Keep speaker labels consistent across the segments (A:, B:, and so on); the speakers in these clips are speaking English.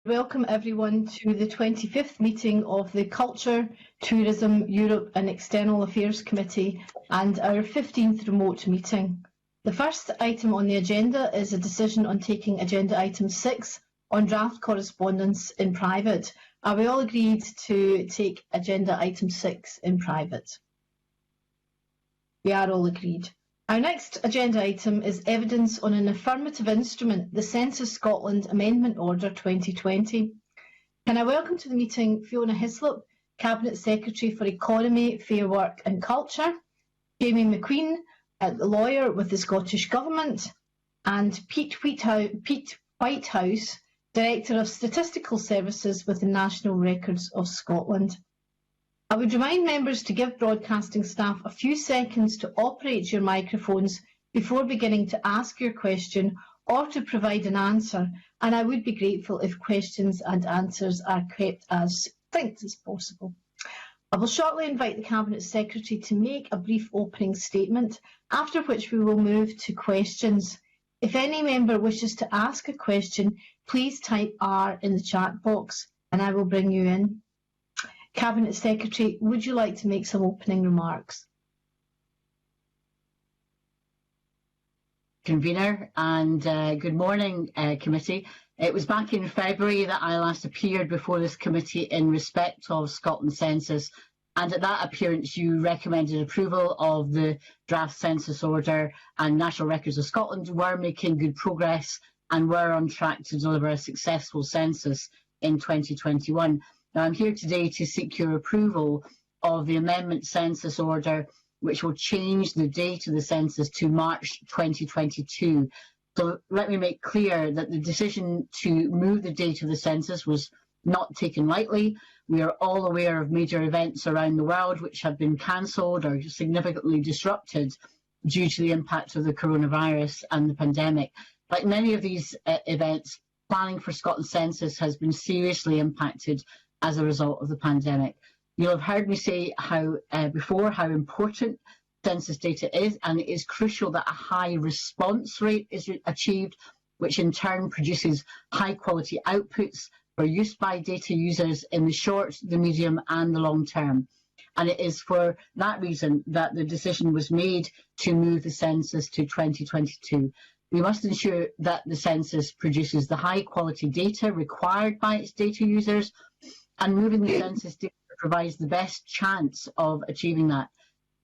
A: Welcome everyone to the 25th meeting of the Culture, Tourism, Europe and External Affairs Committee and our 15th remote meeting. The first item on the agenda is a decision on taking agenda item 6 on draft correspondence in private. Are we all agreed to take agenda item 6 in private? We are all agreed. Our next agenda item is evidence on an affirmative instrument, the Census Scotland Amendment Order 2020. Can I welcome to the meeting Fiona Hislop, Cabinet Secretary for Economy, Fair Work and Culture, Jamie McQueen, the lawyer with the Scottish Government, and Pete Whitehouse, Director of Statistical Services with the National Records of Scotland. I would remind members to give broadcasting staff a few seconds to operate your microphones before beginning to ask your question or to provide an answer, and I would be grateful if questions and answers are kept as succinct as possible. I will shortly invite the Cabinet Secretary to make a brief opening statement, after which we will move to questions. If any member wishes to ask a question, please type R in the chat box and I will bring you in. Cabinet Secretary, would you like to make some opening remarks?
B: Convener, and good morning, committee. It was back in February that I last appeared before this committee in respect of Scotland Census, and at that appearance you recommended approval of the draft census order, and National Records of Scotland were making good progress and were on track to deliver a successful census in 2021. Now, I'm here today to seek your approval of the amendment census order, which will change the date of the census to March 2022. So let me make clear that the decision to move the date of the census was not taken lightly. We are all aware of major events around the world which have been cancelled or significantly disrupted due to the impact of the coronavirus and the pandemic. Like many of these events, planning for Scotland's census has been seriously impacted as a result of the pandemic. You'll have heard me say before how important census data is, and it is crucial that a high response rate is achieved, which in turn produces high quality outputs for use by data users in the short, the medium and the long term. And it is for that reason that the decision was made to move the census to 2022. We must ensure that the census produces the high quality data required by its data users, and moving the census data provides the best chance of achieving that.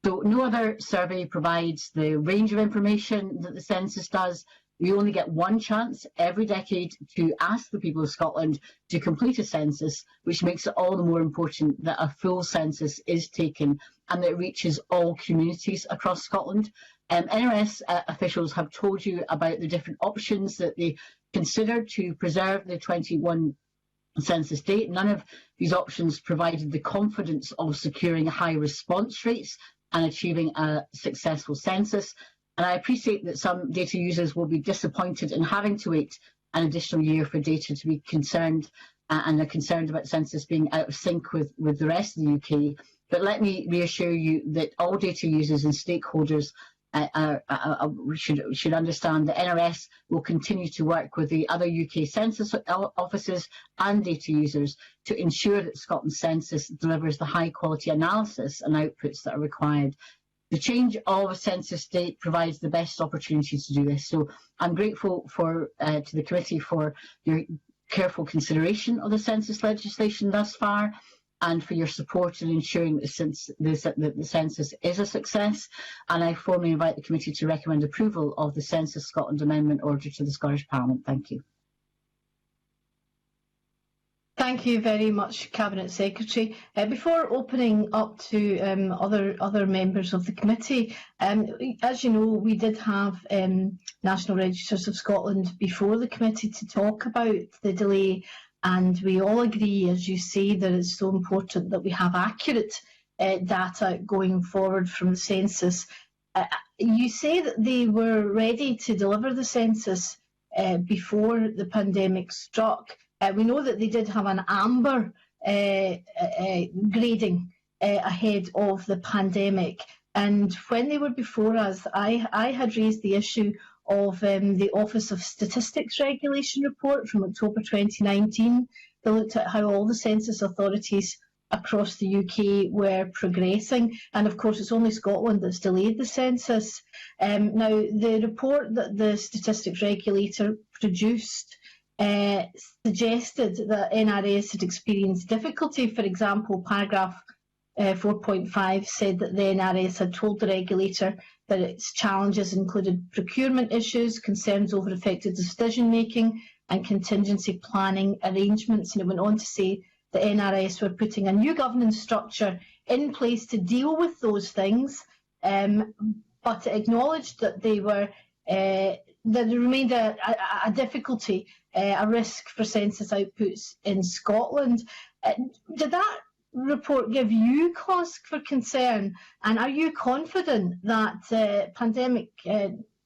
B: So no other survey provides the range of information that the census does. We only get one chance every decade to ask the people of Scotland to complete a census, which makes it all the more important that a full census is taken and that it reaches all communities across Scotland. NRS officials have told you about the different options that they considered to preserve the 21 census date. None of these options provided the confidence of securing high response rates and achieving a successful census. And I appreciate that some data users will be disappointed in having to wait an additional year for data to be concerned and are concerned about census being out of sync with the rest of the UK. But let me reassure you that all data users and stakeholders should understand that NRS will continue to work with the other UK census offices and data users to ensure that Scotland's census delivers the high quality analysis and outputs that are required. The change of a census date provides the best opportunity to do this. So I'm grateful to the committee for your careful consideration of the census legislation thus far, and for your support in ensuring that the census is a success. And I formally invite the committee to recommend approval of the Census Scotland Amendment Order to the Scottish Parliament. Thank you.
A: Thank you very much, Cabinet Secretary. Before opening up to other members of the committee, as you know, we did have National Registers of Scotland before the committee to talk about the delay. And we all agree, as you say, that it's so important that we have accurate data going forward from the census. You say that they were ready to deliver the census before the pandemic struck. We know that they did have an amber grading ahead of the pandemic. And when they were before us, I had raised the issue of the Office of Statistics Regulation report from October 2019. They looked at how all the census authorities across the UK were progressing, and of course it's only Scotland that's delayed the census. Now, the report that the Statistics Regulator produced suggested that NRS had experienced difficulty. For example, paragraph 4.5 said that the NRS had told the regulator that its challenges included procurement issues, concerns over effective decision making and contingency planning arrangements, and it went on to say the NRS were putting a new governance structure in place to deal with those things, but it acknowledged that that there remained a difficulty, a risk for census outputs in Scotland. Did that report give you cause for concern, and are you confident that pandemic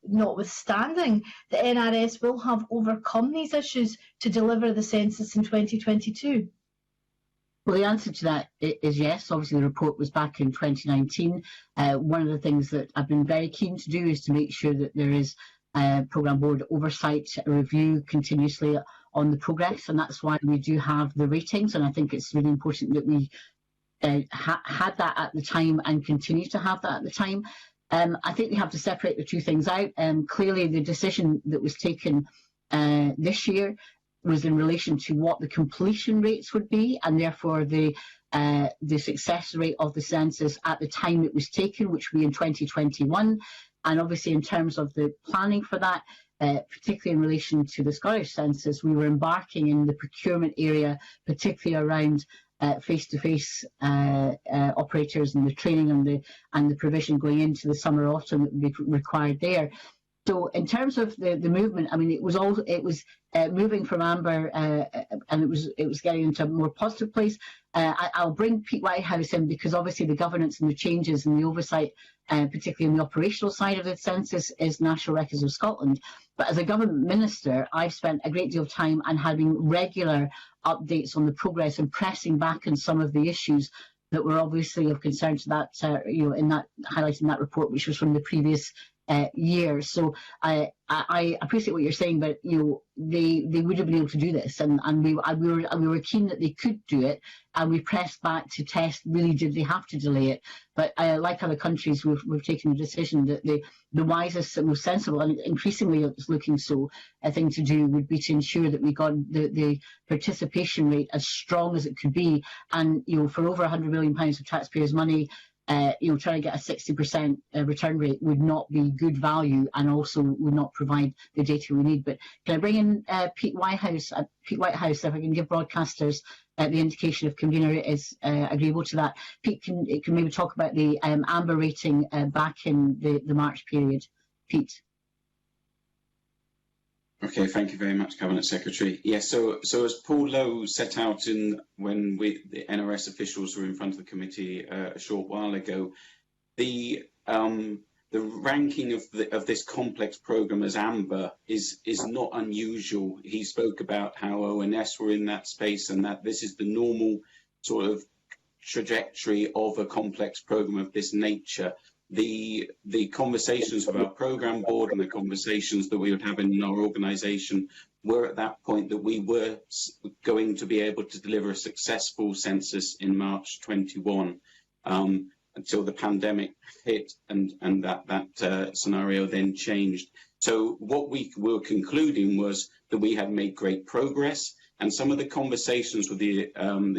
A: notwithstanding, the NRS will have overcome these issues to deliver the census in 2022?
B: Well, the answer to that is yes. Obviously, the report was back in 2019. One of the things that I've been very keen to do is to make sure that there is programme board oversight, review continuously on the progress, and that's why we do have the ratings. And I think it's really important that we had that at the time and continue to have that at the time. I think we have to separate the two things out. Clearly, the decision that was taken this year was in relation to what the completion rates would be, and therefore the success rate of the census at the time it was taken, which would be in 2021. And obviously, in terms of the planning for that, particularly in relation to the Scottish census, we were embarking in the procurement area, particularly around face-to-face operators and the training and the provision going into the summer autumn that would be required there. So in terms of the movement, I mean, it was moving from amber, and it was getting into a more positive place. I'll bring Pete Whitehouse in because obviously the governance and the changes and the oversight, particularly on the operational side of the census, is National Records of Scotland. But as a government minister, I've spent a great deal of time and having regular updates on the progress and pressing back on some of the issues that were obviously of concern to that, in that highlighted in that report, which was from the previous year. So I appreciate what you're saying, but they would have been able to do this, and we were keen that they could do it, and we pressed back to test really did they have to delay it. But like other countries, we've taken the decision that the wisest and most sensible, and increasingly it's looking so, thing to do would be to ensure that we got the participation rate as strong as it could be, and for over £100 million of taxpayers' money. Trying to get a 60% return rate would not be good value, and also would not provide the data we need. But can I bring in Pete Whitehouse? If I can give broadcasters the indication if convener is agreeable to that. Pete can maybe talk about the amber rating back in the March period. Pete.
C: Okay, thank you very much, Cabinet Secretary. Yes, so as Paul Lowe set out when the NRS officials were in front of the committee a short while ago, the ranking of this complex programme as amber is not unusual. He spoke about how ONS were in that space, and that this is the normal sort of trajectory of a complex programme of this nature. The conversations with our programme board and the conversations that we would have in our organisation were at that point that we were going to be able to deliver a successful census in March 21 until the pandemic hit and that scenario then changed. So what we were concluding was that we had made great progress, and some of the conversations with the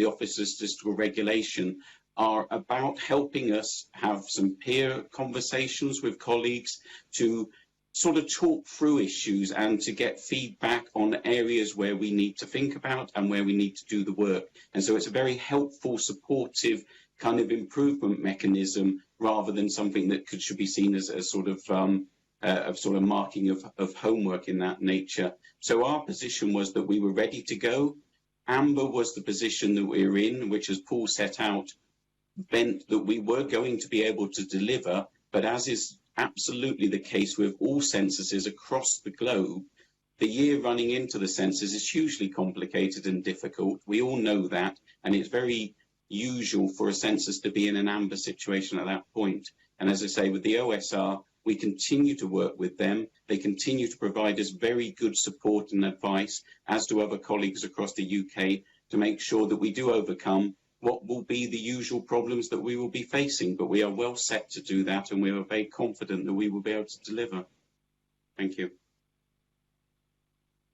C: Office of Statistical Regulation are about helping us have some peer conversations with colleagues to sort of talk through issues and to get feedback on areas where we need to think about and where we need to do the work. And so it's a very helpful, supportive kind of improvement mechanism rather than something that should be seen as a sort of marking of homework in that nature. So our position was that we were ready to go. Amber was the position that we were in, which, as Paul set out, meant that we were going to be able to deliver, but as is absolutely the case with all censuses across the globe, the year running into the census is hugely complicated and difficult. We all know that, and it's very usual for a census to be in an amber situation at that point. And as I say, with the OSR, We continue to work with them. They continue to provide us very good support and advice, as do other colleagues across the UK, to make sure that we do overcome what will be the usual problems that we will be facing. But we are well set to do that, and we are very confident that we will be able to deliver. Thank you.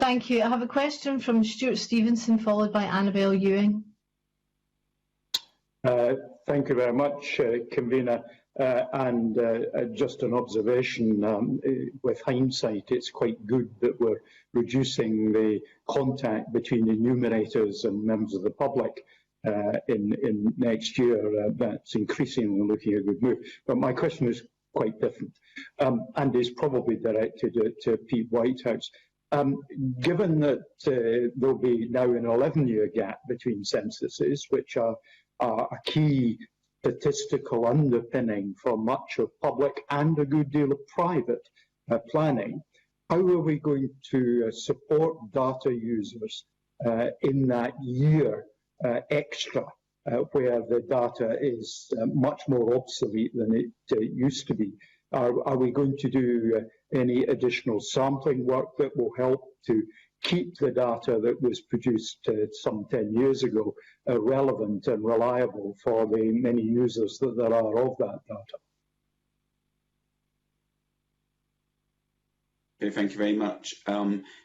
A: Thank you. I have a question from Stuart Stevenson, followed by Annabel Ewing.
D: Thank you very much, Convener. Just an observation, with hindsight, it's quite good that we're reducing the contact between enumerators and members of the public in next year. That's increasingly looking a good move. But my question is quite different, and is probably directed to Pete Whitehouse. Given that there'll be now an 11-year gap between censuses, which are a key statistical underpinning for much of public and a good deal of private planning, how are we going to support data users in that year extra, where the data is much more obsolete than it used to be? Are we going to do any additional sampling work that will help to keep the data that was produced some 10 years ago relevant and reliable for the many users that there are of that data?
C: Okay, thank you very much.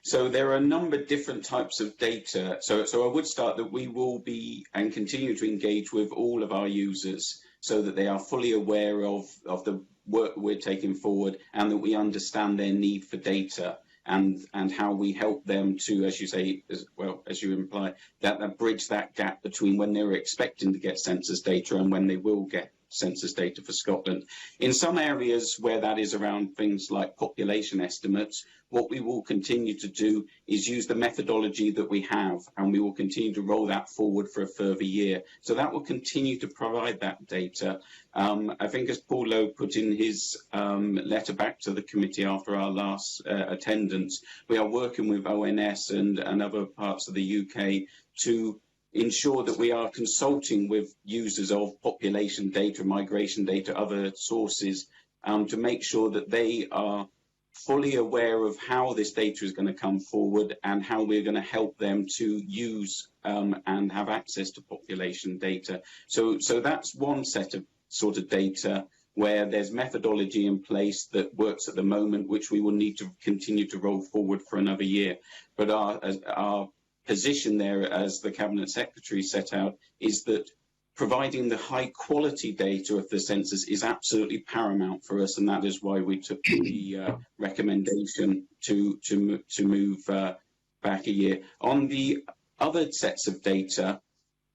C: So there are a number of different types of data. So I would start that we will be and continue to engage with all of our users so that they are fully aware of the work we're taking forward, and that we understand their need for data, and how we help them to, as you say, as well as you imply, that bridge that gap between when they were expecting to get census data and when they will get census data for Scotland. In some areas where that is around things like population estimates, what we will continue to do is use the methodology that we have, and we will continue to roll that forward for a further year. So that will continue to provide that data. I think, as Paul Lowe put in his letter back to the committee after our last attendance, we are working with ONS and other parts of the UK to ensure that we are consulting with users of population data, migration data, other sources, to make sure that they are fully aware of how this data is going to come forward and how we're going to help them to use and have access to population data. So that's one set of sort of data where there's methodology in place that works at the moment, which we will need to continue to roll forward for another year. But our position there, as the Cabinet Secretary set out, is that providing the high quality data of the census is absolutely paramount for us, and that is why we took the recommendation to move back a year. On the other sets of data,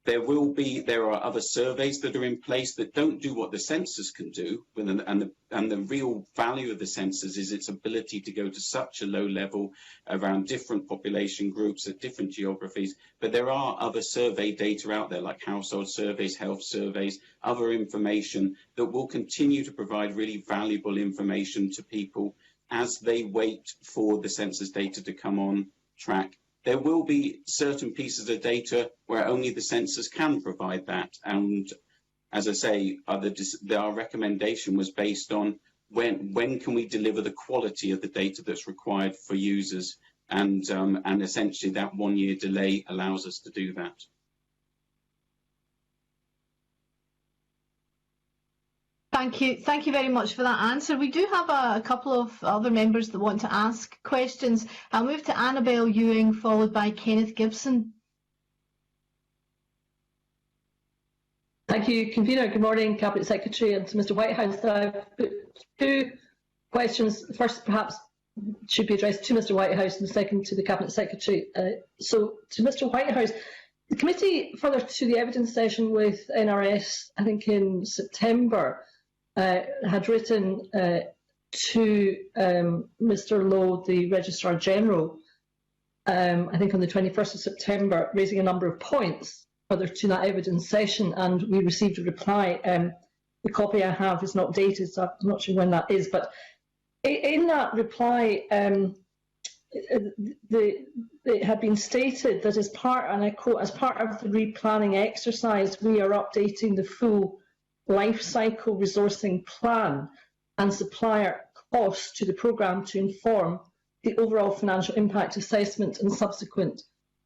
C: there are other surveys that are in place that don't do what the census can do, and the real value of the census is its ability to go to such a low level around different population groups at different geographies. But there are other survey data out there, like household surveys, health surveys, other information that will continue to provide really valuable information to people as they wait for the census data to come on track. There will be certain pieces of data where only the census can provide that. And as I say, our recommendation was based on when can we deliver the quality of the data that's required for users. And essentially that 1 year delay allows us to do that.
A: Thank you very much for that answer. We do have a couple of other members that want to ask questions. I'll move to Annabel Ewing, followed by Kenneth Gibson.
E: Thank you, Convener. Good morning, Cabinet Secretary, and to Mr Whitehouse. I've put two questions. The first perhaps should be addressed to Mr Whitehouse, and the second to the Cabinet Secretary. So to Mr Whitehouse, the committee, further to the evidence session with NRS, I think in September, had written to Mr Lowe, the Registrar General, I think on the 21st of September, raising a number of points further to that evidence session, and we received a reply. The copy I have is not dated, so I'm not sure when that is, but in that reply, it had been stated that as part, and I quote, as part of the replanning exercise, we are updating the full life cycle resourcing plan and supplier costs to the programme to inform the overall financial impact assessment and subsequent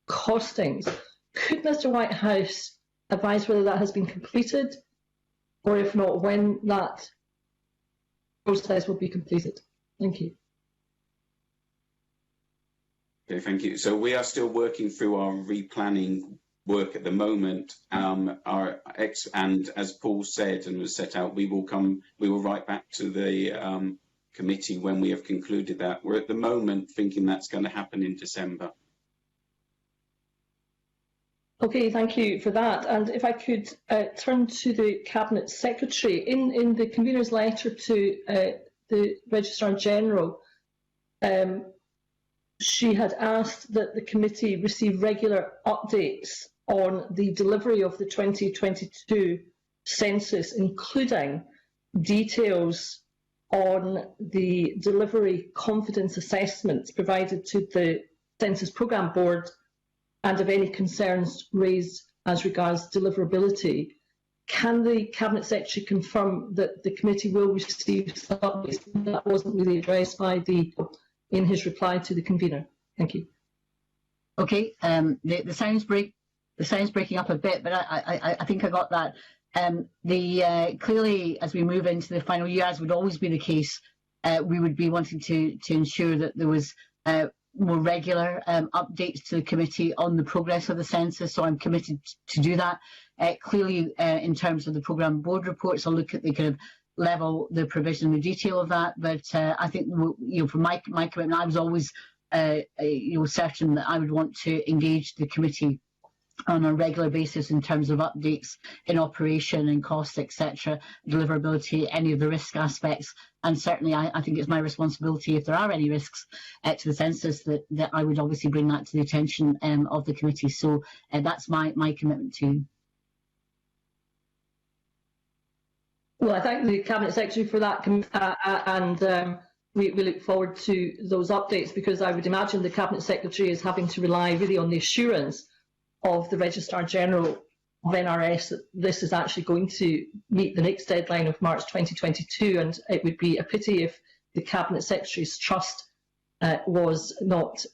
E: costings. Could Mr Whitehouse advise whether that has been completed, or if not, when that process will be completed? Thank you.
C: Okay, thank you. So we are still working through our replanning work at the moment. And as Paul said and was set out, we will write back to the committee when we have concluded that. We're at the moment thinking that's going to happen in December.
E: Okay, thank you for that. And if I could turn to the Cabinet Secretary, in the convener's letter to the Registrar General, she had asked that the committee receive regular updates on the delivery of the 2022 census, including details on the delivery confidence assessments provided to the Census Programme Board, and of any concerns raised as regards deliverability. Can the Cabinet Secretary confirm that the committee will receive some updates? That wasn't really addressed by in his reply to the convener. Thank you.
B: Okay, the sound's breaking up a bit, but I think I got that. Clearly, as we move into the final year, as would always be the case, we would be wanting to ensure that there was more regular updates to the committee on the progress of the census, so I'm committed to do that. Clearly, in terms of the programme board reports, I'll look at the kind of level, the provision, the detail of that. But I think, for my commitment, I was always certain that I would want to engage the committee on a regular basis in terms of updates in operation and costs, etc., deliverability, any of the risk aspects. And certainly I think it's my responsibility, if there are any risks to the census, that I would obviously bring that to the attention of the committee. So that's my commitment to you.
E: Well, I thank the Cabinet Secretary for that, and we look forward to those updates, because I would imagine the Cabinet Secretary is having to rely really on the assurance of the Registrar General of NRS that this is actually going to meet the next deadline of March 2022, and it would be a pity if the Cabinet Secretary's trust was not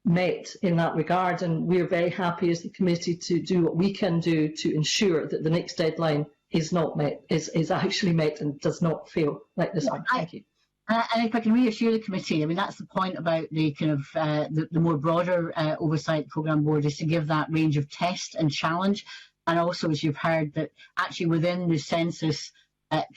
E: met in that regard, and we're very happy as the committee to do what we can do to ensure that the next deadline is not met, is actually met and does not fail like this one. Thank you.
B: And if I can reassure the committee, I mean, that's the point about the kind of the more broader oversight programme board, is to give that range of test and challenge. And also, as you've heard, that actually within the census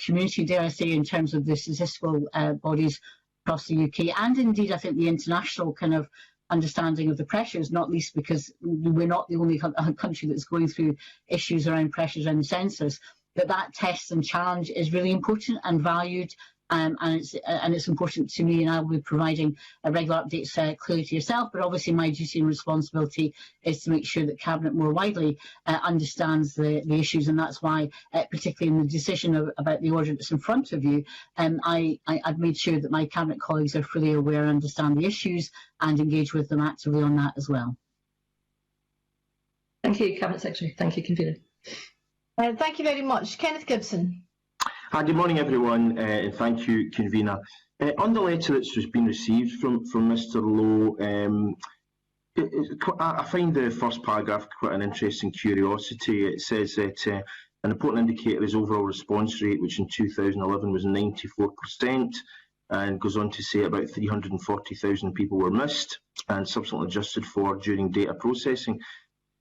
B: community, dare I say, in terms of the statistical bodies across the UK, and indeed I think the international kind of understanding of the pressures, not least because we're not the only country that's going through issues around pressures around the census, that test and challenge is really important and valued. And it's important to me, and I'll be providing regular updates clearly to yourself, but obviously my duty and responsibility is to make sure that Cabinet more widely understands the issues, and that's why, particularly in the decision about the order that's in front of you, I've made sure that my Cabinet colleagues are fully aware and understand the issues and engage with them actively on that as well.
E: Thank you, Cabinet Secretary. Thank you, Convener.
A: Thank you very much. Kenneth Gibson.
F: Hi, good morning everyone, and thank you, Convener. On the letter that's just been received from Mr Lowe, I find the first paragraph quite an interesting curiosity. It says that an important indicator is overall response rate, which in 2011 was 94%, and goes on to say about 340,000 people were missed and subsequently adjusted for during data processing.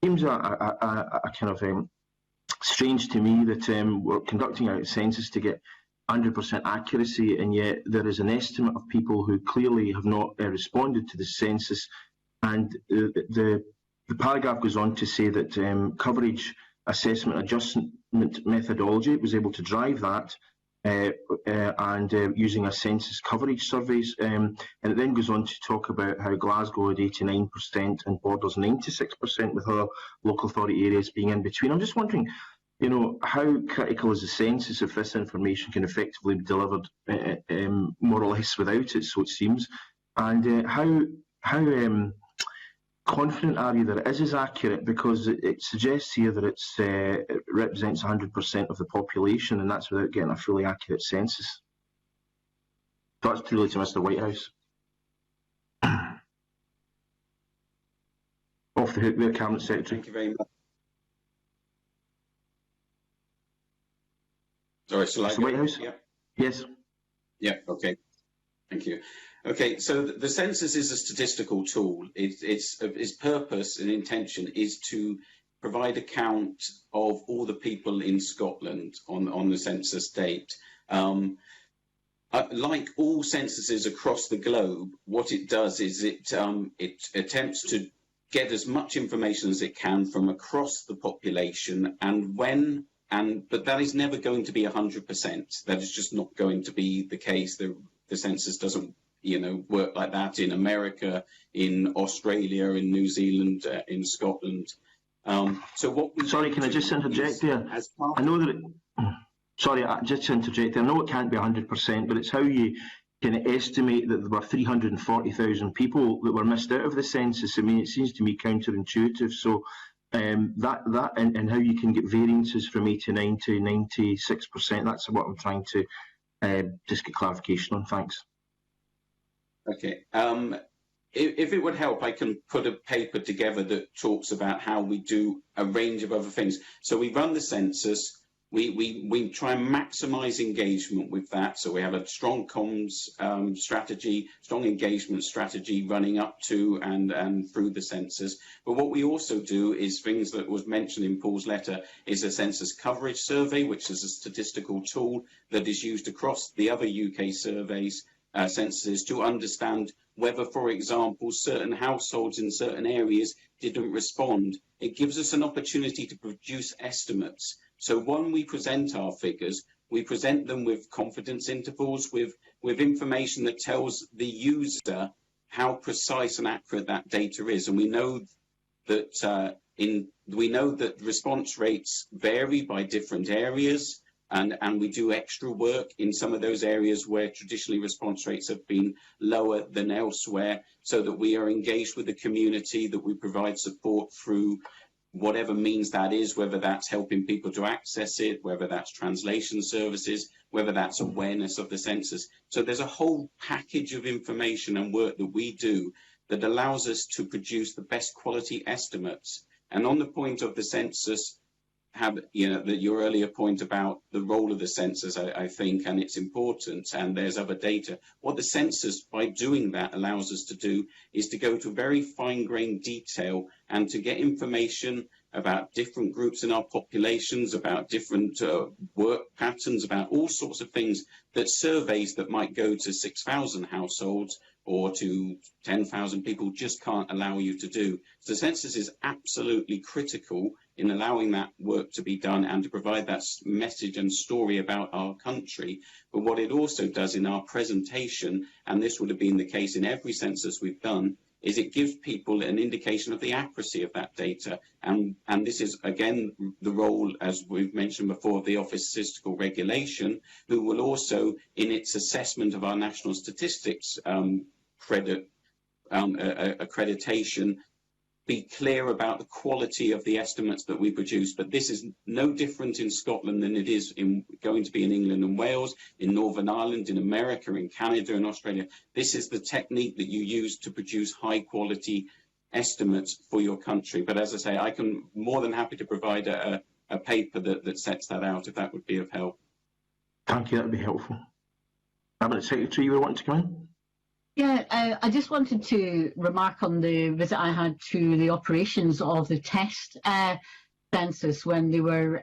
F: Seems a kind of strange to me that we're conducting a census to get 100% accuracy, and yet there is an estimate of people who clearly have not responded to the census. And the paragraph goes on to say that coverage assessment adjustment methodology was able to drive that, and using a census coverage surveys, and it then goes on to talk about how Glasgow had 89% and Borders 96%, with other local authority areas being in between. I'm just wondering, how critical is the census if this information can effectively be delivered more or less without it, so it seems, and how confident are you that it is as accurate, because it suggests here that it represents 100% of the population, and that's without getting a fully accurate census. That's clearly to Mr Whitehouse. Off the hook there, Cabinet Secretary.
C: Thank you very much. Sorry, shall I
F: Mr
C: go?
F: Whitehouse?
C: Yeah.
F: Yes.
C: Yeah, okay. Thank you. Okay, so the census is a statistical tool. Its purpose and intention is to provide a count of all the people in Scotland on the census date. Like all censuses across the globe, what it does is it attempts to get as much information as it can from across the population, but that is never going to be 100%. That is just not going to be the case. The census doesn't, work like that in America, in Australia, in New Zealand, in Scotland. So what we
F: Sorry, can I just interject there? I know that. Sorry, just to interject there. I know it can't be 100%, but it's how you can estimate that there were 340,000 people that were missed out of the census. I mean, it seems to me counterintuitive. So that and how you can get variances from 89 to 96%. That's what I'm trying to just get clarification on. Thanks.
C: Okay. If it would help, I can put a paper together that talks about how we do a range of other things. So we run the census. We try and maximise engagement with that. So we have a strong comms strategy, strong engagement strategy running up to and through the census. But what we also do is things that was mentioned in Paul's letter is a census coverage survey, which is a statistical tool that is used across the other UK surveys, censuses, to understand whether, for example, certain households in certain areas didn't respond. It gives us an opportunity to produce estimates. So when we present our figures, we present them with confidence intervals, with information that tells the user how precise and accurate that data is. And we know that response rates vary by different areas, and we do extra work in some of those areas where traditionally response rates have been lower than elsewhere, so that we are engaged with the community, that we provide support through whatever means that is, whether that's helping people to access it, whether that's translation services, whether that's awareness of the census. So there's a whole package of information and work that we do that allows us to produce the best quality estimates. And on the point of the census, your earlier point about the role of the census, I think, and it's important, and there's other data. What the census, by doing that, allows us to do is to go to very fine-grained detail and to get information about different groups in our populations, about different work patterns, about all sorts of things that surveys that might go to 6,000 households or to 10,000 people just can't allow you to do. So the census is absolutely critical in allowing that work to be done and to provide that message and story about our country. But what it also does in our presentation, and this would have been the case in every census we've done, is it gives people an indication of the accuracy of that data. And this is, again, the role, as we've mentioned before, of the Office of Statistical Regulation, who will also, in its assessment of our national statistics accreditation, be clear about the quality of the estimates that we produce. But this is no different in Scotland than it is going to be in England and Wales, in Northern Ireland, in America, in Canada and Australia. This is the technique that you use to produce high quality estimates for your country. But as I say, I can more than happy to provide a paper that sets that out, if that would be of help.
F: Thank you, that would be helpful. Cabinet Secretary, you were wanting to come in?
B: Yeah, I just wanted to remark on the visit I had to the operations of the test census when they were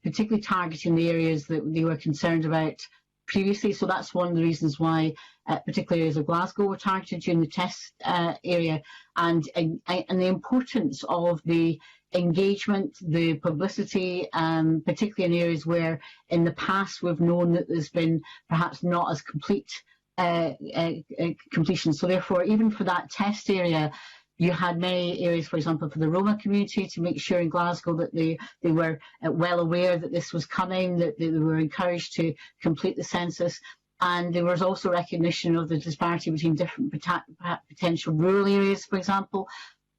B: particularly targeting the areas that they were concerned about previously. So that's one of the reasons why particular areas of Glasgow were targeted during the test area, and the importance of the engagement, the publicity, particularly in areas where in the past we've known that there's been perhaps not as complete completion. So therefore, even for that test area, you had many areas, for example, for the Roma community, to make sure in Glasgow that they were well aware that this was coming, that they were encouraged to complete the census. And there was also recognition of the disparity between different potential rural areas, for example.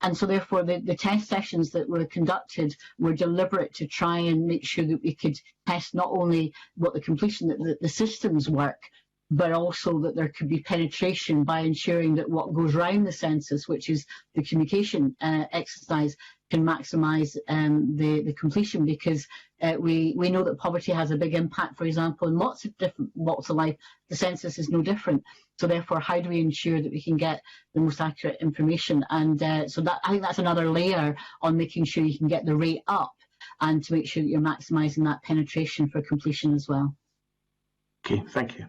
B: And so therefore, the test sessions that were conducted were deliberate to try and make sure that we could test not only what the completion, that the systems work, but also that there could be penetration by ensuring that what goes around the census, which is the communication exercise, can maximise the completion, because we know that poverty has a big impact, for example, in lots of different walks of life. The census is no different. So therefore, how do we ensure that we can get the most accurate information? And so that, I think that's another layer on making sure you can get the rate up and to make sure that you're maximising that penetration for completion as well.
F: Okay, thank you.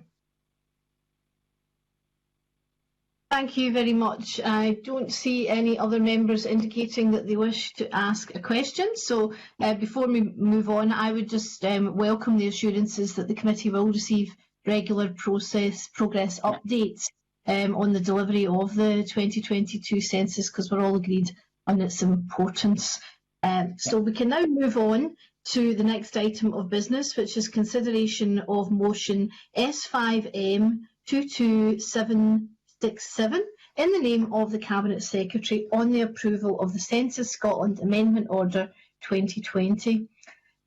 A: Thank you very much. I don't see any other members indicating that they wish to ask a question. So before we move on, I would just welcome the assurances that the committee will receive regular progress updates on the delivery of the 2022 census, because we're all agreed on its importance. So we can now move on to the next item of business, which is consideration of motion S5M 22767 in the name of the Cabinet Secretary on the approval of the Census Scotland Amendment Order 2020.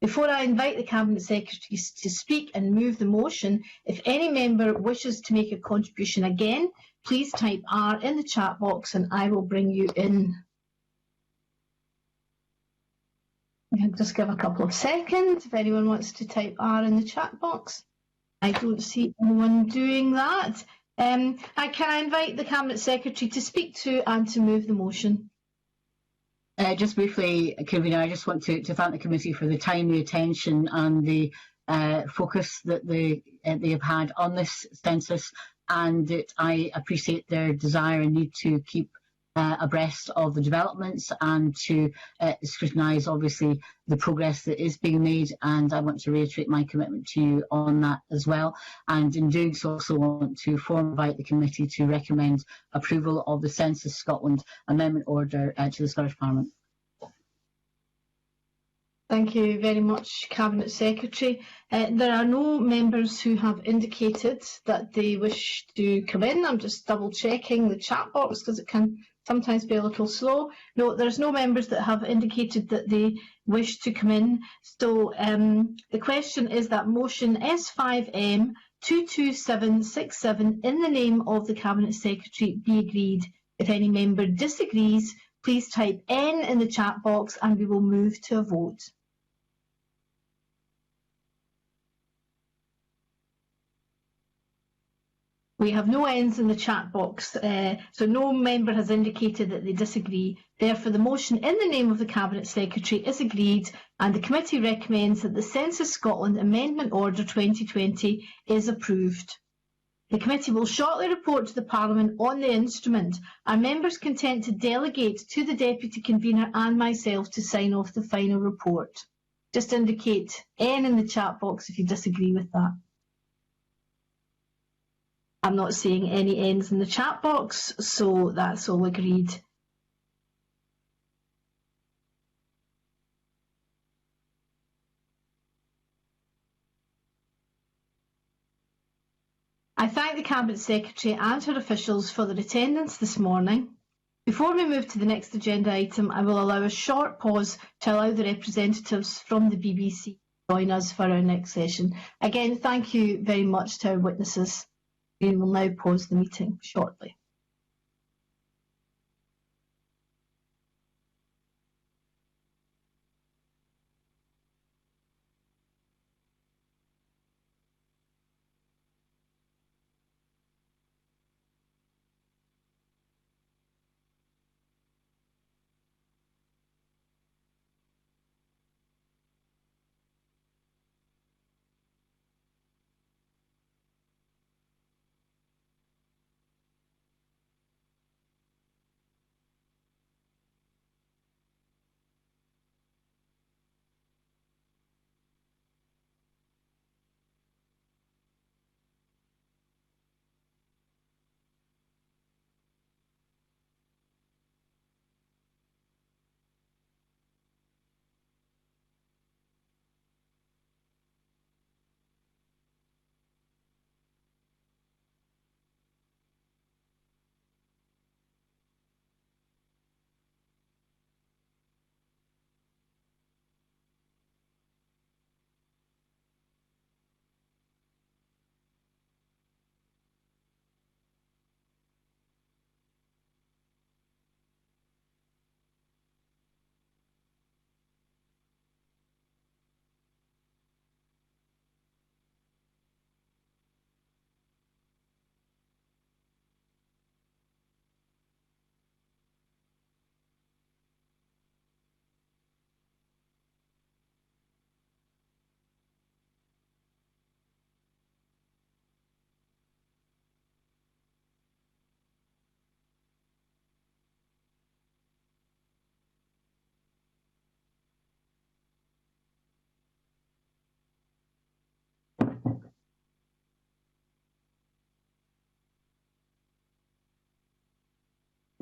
A: Before I invite the Cabinet Secretary to speak and move the motion, if any member wishes to make a contribution again, please type R in the chat box and I will bring you in. I'll just give a couple of seconds if anyone wants to type R in the chat box. I don't see anyone doing that. Can I invite the Cabinet Secretary to speak to and to move the motion?
B: Just briefly, Convener, I just want to thank the committee for the timely attention and the focus that they have had on this census, and that I appreciate their desire and need to keep abreast of the developments and to scrutinise, obviously, the progress that is being made. And I want to reiterate my commitment to you on that as well. And in doing so, also want to formally invite the committee to recommend approval of the Census Scotland Amendment Order to the Scottish Parliament.
A: Thank you very much, Cabinet Secretary. There are no members who have indicated that they wish to come in. I'm just double checking the chat box because it can sometimes be a little slow. No, there's no members that have indicated that they wish to come in. So the question is that motion S5M 22767 in the name of the Cabinet Secretary be agreed. If any member disagrees, please type N in the chat box and we will move to a vote. We have no N's in the chat box, so no member has indicated that they disagree. Therefore, the motion in the name of the Cabinet Secretary is agreed, and the committee recommends that the Census Scotland Amendment Order 2020 is approved. The committee will shortly report to the Parliament on the instrument. Are members content to delegate to the Deputy Convener and myself to sign off the final report? Just indicate N in the chat box if you disagree with that. I'm not seeing any N's in the chat box, so that's all agreed. I thank the Cabinet Secretary and her officials for their attendance this morning. Before we move to the next agenda item, I will allow a short pause to allow the representatives from the BBC to join us for our next session. Again, thank you very much to our witnesses. We will now pause the meeting shortly.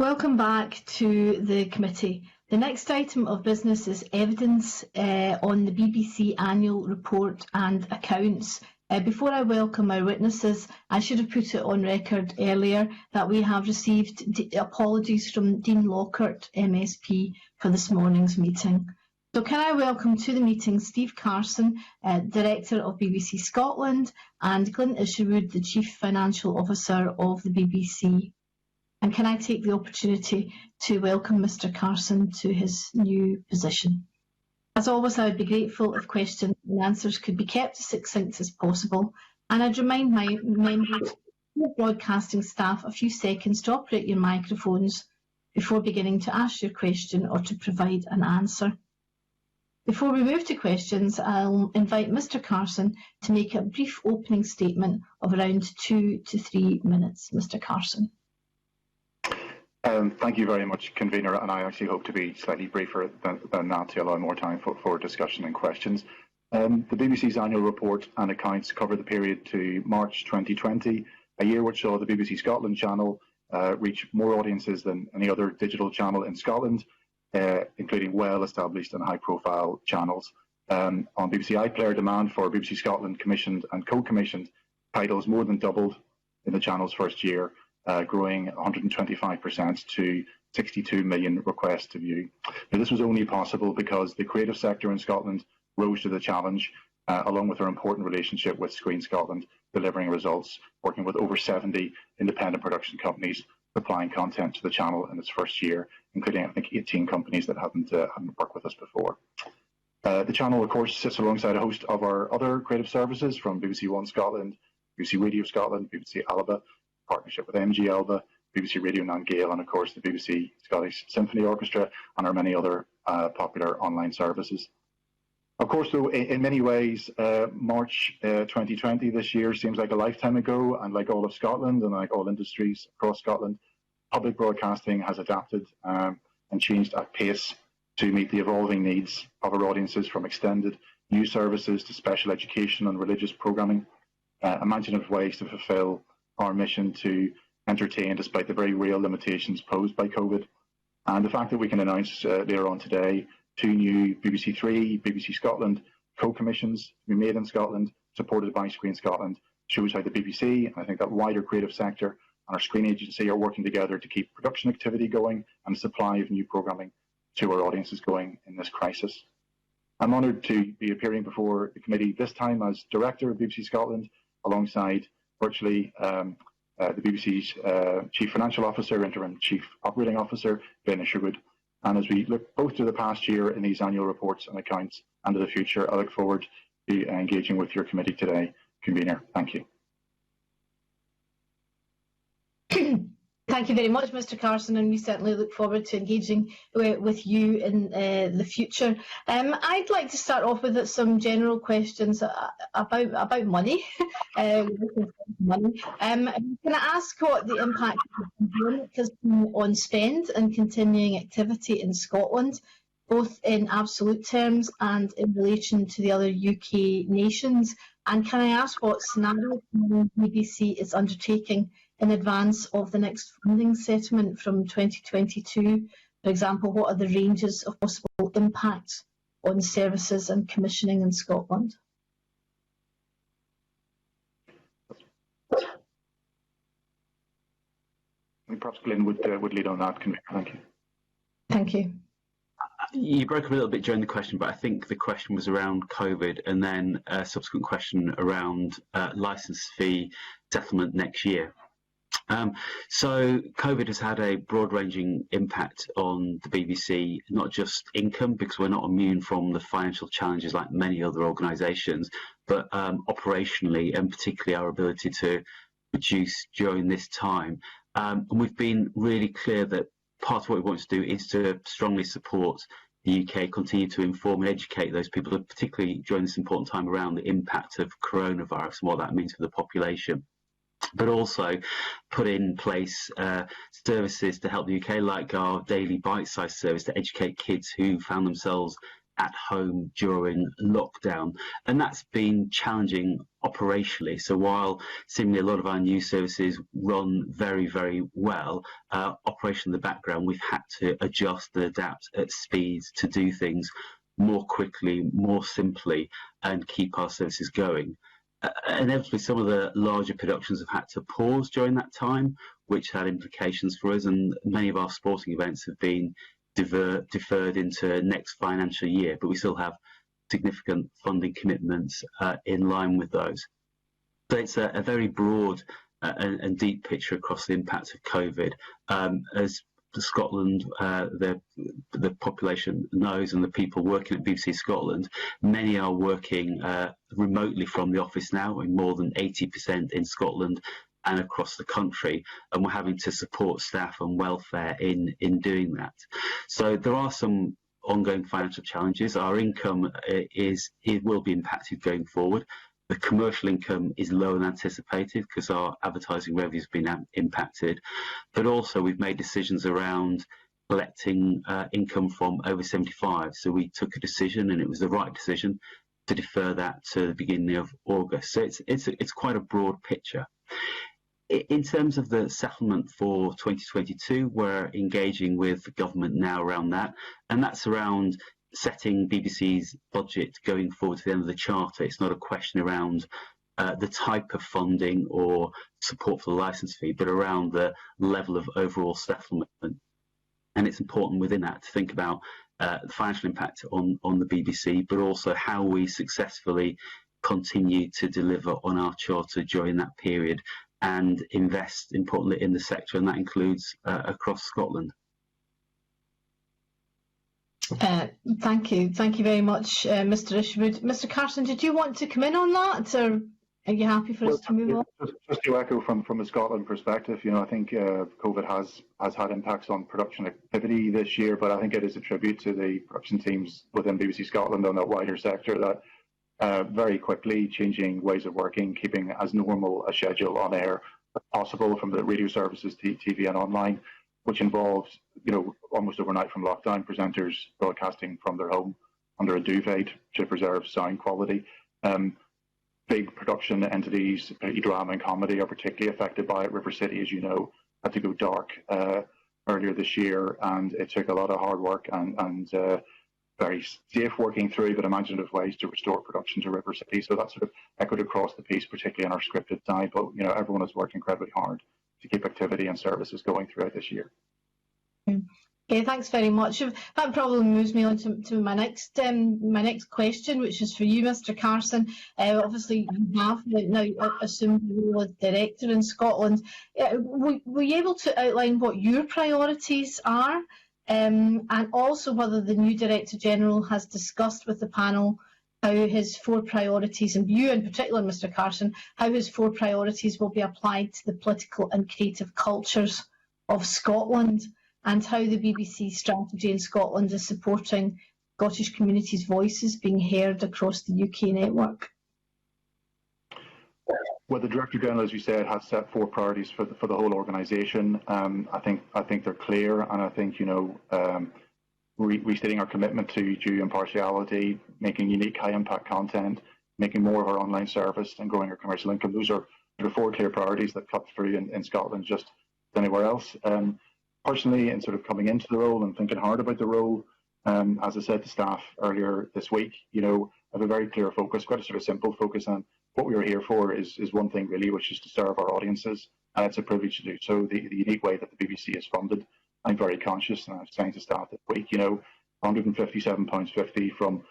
A: Welcome back to the committee. The next item of business is evidence on the BBC annual report and accounts. Before I welcome our witnesses, I should have put it on record earlier that we have received apologies from Dean Lockhart, MSP, for this morning's meeting. So can I welcome to the meeting Steve Carson, Director of BBC Scotland, and Clint Isherwood, the Chief Financial Officer of the BBC. And can I take the opportunity to welcome Mr. Carson to his new position? As always, I would be grateful if questions and answers could be kept as succinct as possible. And I'd remind my members and broadcasting staff a few seconds to operate your microphones before beginning to ask your question or to provide an answer. Before we move to questions, I'll invite Mr. Carson to make a brief opening statement of around 2 to 3 minutes. Mr. Carson.
G: Thank you very much, Convener, and I actually hope to be slightly briefer than that to allow more time for discussion and questions. The BBC's annual report and accounts cover the period to March 2020, a year which saw the BBC Scotland channel reach more audiences than any other digital channel in Scotland, including well-established and high-profile channels. On BBC iPlayer, demand for BBC Scotland commissioned and co-commissioned titles more than doubled in the channel's first year, growing 125% to 62 million requests to view. Now, this was only possible because the creative sector in Scotland rose to the challenge, along with our important relationship with Screen Scotland, delivering results, working with over 70 independent production companies supplying content to the channel in its first year, including, I think, 18 companies that hadn't worked with us before. The channel, of course, sits alongside a host of our other creative services from BBC One Scotland, BBC Radio Scotland, BBC Alba, partnership with MG Alba, BBC Radio Nan Gael, and of course the BBC Scottish Symphony Orchestra, and our many other popular online services. Of course, though, in many ways, March 2020 this year seems like a lifetime ago, and like all of Scotland and like all industries across Scotland, public broadcasting has adapted and changed at pace to meet the evolving needs of our audiences, from extended news services to special education and religious programming, imaginative ways to fulfil our mission to entertain despite the very real limitations posed by COVID. And the fact that we can announce later on today 2 new BBC Three, BBC Scotland co-commissions to be made in Scotland, supported by Screen Scotland, shows how the BBC, and I think that wider creative sector, and our Screen Agency are working together to keep production activity going and supply of new programming to our audiences going in this crisis. I'm honoured to be appearing before the committee this time as Director of BBC Scotland, alongside virtually the BBC's Chief Financial Officer, Interim Chief Operating Officer, Ben Isherwood. And as we look both to the past year in these annual reports and accounts and to the future, I look forward to engaging with your committee today. Convener, thank you.
A: Thank you very much, Mr. Carson, and we certainly look forward to engaging with you in the future. I'd like to start off with some general questions about money. Can I ask what the impact of the pandemic has been on spend and continuing activity in Scotland, both in absolute terms and in relation to the other UK nations? And can I ask what scenario the BBC is undertaking in advance of the next funding settlement from 2022? For example, what are the ranges of possible impacts on services and commissioning in Scotland?
G: Perhaps Glyn would lead on that. Thank you.
A: Thank you.
H: You broke up a little bit during the question, but I think the question was around COVID, and then a subsequent question around licence fee settlement next year. So COVID has had a broad-ranging impact on the BBC, not just income, because we're not immune from the financial challenges like many other organisations, but operationally, and particularly our ability to produce during this time. And we've been really clear that part of what we want to do is to strongly support the UK, continue to inform and educate those people, particularly during this important time, around the impact of coronavirus and what that means for the population, but also put in place services to help the UK, like our daily bite-sized service to educate kids who found themselves at home during lockdown, and that's been challenging operationally. So while seemingly a lot of our news services run very, very well, operation in the background, we've had to adjust and adapt at speeds to do things more quickly, more simply, and keep our services going. Inevitably, some of the larger productions have had to pause during that time, which had implications for us, and many of our sporting events have been deferred into next financial year, but we still have significant funding commitments in line with those. So it's a very broad and deep picture across the impact of COVID. As Scotland, the population knows, and the people working at BBC Scotland, many are working remotely from the office now, in more than 80% in Scotland and across the country, and we're having to support staff and welfare in doing that. So there are some ongoing financial challenges. Our income will be impacted going forward. The commercial income is lower than anticipated because our advertising revenue has been impacted, but also we've made decisions around collecting income from over 75. So we took a decision, and it was the right decision, to defer that to the beginning of August. So it's quite a broad picture. In terms of the settlement for 2022, we're engaging with the government now around that, and that's around setting BBC's budget going forward to the end of the charter. It's not a question around the type of funding or support for the licence fee, but around the level of overall settlement. And it's important within that to think about the financial impact on the BBC, but also how we successfully continue to deliver on our charter during that period and invest, importantly, in the sector, and that includes across Scotland.
A: Thank you very much, Mr. Isherwood. Mr. Carson, did you want to come in on that, or are you happy for us to move on?
G: Just to echo from a Scotland perspective, I think COVID has had impacts on production activity this year, but I think it is a tribute to the production teams within BBC Scotland and that wider sector that very quickly changing ways of working, keeping as normal a schedule on air as possible from the radio services, TV and online, which involved, almost overnight from lockdown, presenters broadcasting from their home under a duvet to preserve sound quality. Big production entities, drama and comedy, are particularly affected by it. River City, as you know, had to go dark earlier this year, and it took a lot of hard work and very safe working through, but imaginative ways to restore production to River City. So that sort of echoed across the piece, particularly on our scripted side. But everyone has worked incredibly hard to keep activity and services going throughout this year.
A: Okay, thanks very much. That probably moves me on to my next question, which is for you, Mr. Carson. Obviously, you have now assumed the role of director in Scotland. Were you able to outline what your priorities are, and also whether the new Director General has discussed with the panel how his 4 priorities, and you in particular, Mr. Carson, how his 4 priorities will be applied to the political and creative cultures of Scotland, and how the BBC strategy in Scotland is supporting Scottish communities' voices being heard across the UK network?
G: Well, the Director General, as you said, has set 4 priorities for the whole organisation. I think they're clear, and I think restating our commitment to due impartiality, making unique, high-impact content, making more of our online service, and growing our commercial income. Those are the 4 clear priorities that cut through in Scotland just anywhere else. Personally, in sort of coming into the role and thinking hard about the role, as I said to staff earlier this week, I have a very clear focus, quite a sort of simple focus on what we are here for is one thing really, which is to serve our audiences, and it's a privilege to do so. The unique way that the BBC is funded, I'm very conscious, and I was saying to staff this week, £157.50 from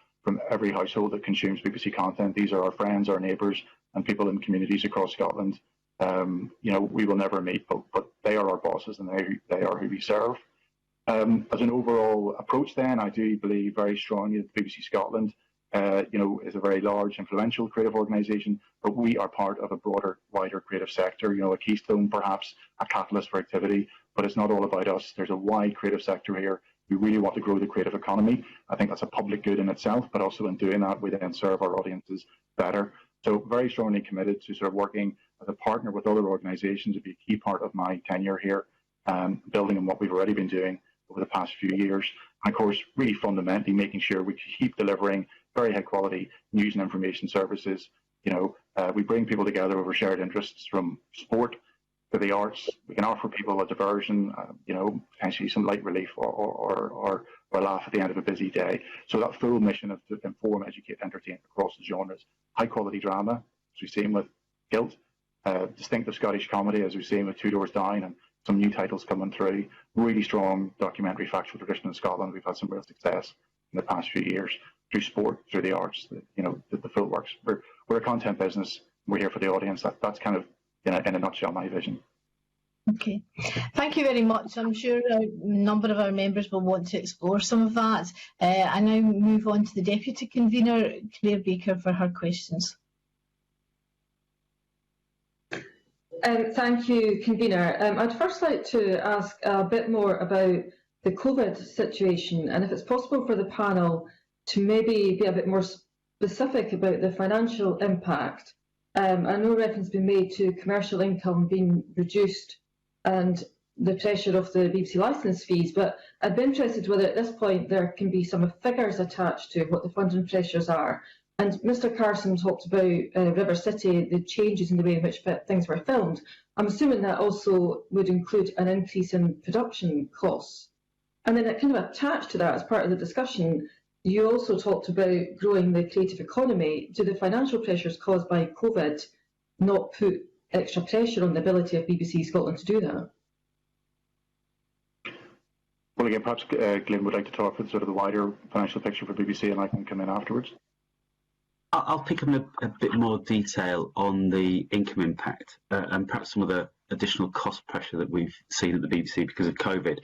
G: every household that consumes BBC content. These are our friends, our neighbours, and people in communities across Scotland. We will never meet, but they are our bosses, and they are who we serve. As an overall approach, then, I do believe very strongly that BBC Scotland is a very large, influential creative organisation, but we are part of a broader, wider creative sector, a keystone, perhaps a catalyst for activity, but it's not all about us. There's a wide creative sector here. We really want to grow the creative economy. I think that's a public good in itself, but also in doing that, we then serve our audiences better. So very strongly committed to sort of working as a partner with other organisations to be a key part of my tenure here, building on what we've already been doing, over the past few years. And of course, really fundamentally making sure we keep delivering very high quality news and information services. We bring people together over shared interests, from sport to the arts. We can offer people a diversion, potentially some light relief or a laugh at the end of a busy day. So that full mission of to inform, educate, entertain across the genres. High quality drama, as we've seen with Guilt, distinctive Scottish comedy, as we've seen with Two Doors Down, and some new titles coming through. Really strong documentary factual tradition in Scotland. We've had some real success in the past few years through sport, through the arts, the full works. We're a content business. We're here for the audience. That's kind of, in a nutshell, my vision.
A: Okay, thank you very much. I'm sure a number of our members will want to explore some of that. I now move on to the Deputy Convener, Claire Baker, for her questions.
E: Thank you, Convener. I'd first like to ask a bit more about the COVID situation, and if it's possible for the panel to maybe be a bit more specific about the financial impact. I know reference has been made to commercial income being reduced and the pressure of the BBC licence fees, but I'd be interested whether at this point there can be some figures attached to what the funding pressures are. And Mr. Carson talked about River City, the changes in the way in which things were filmed. I'm assuming that also would include an increase in production costs. And then kind of attached to that, as part of the discussion, you also talked about growing the creative economy. Do the financial pressures caused by COVID not put extra pressure on the ability of BBC Scotland to do that?
G: Well, again, perhaps Glenn would like to talk about sort of the wider financial picture for BBC, and I can come in afterwards.
H: I'll pick up a bit more detail on the income impact and perhaps some of the additional cost pressure that we've seen at the BBC because of COVID.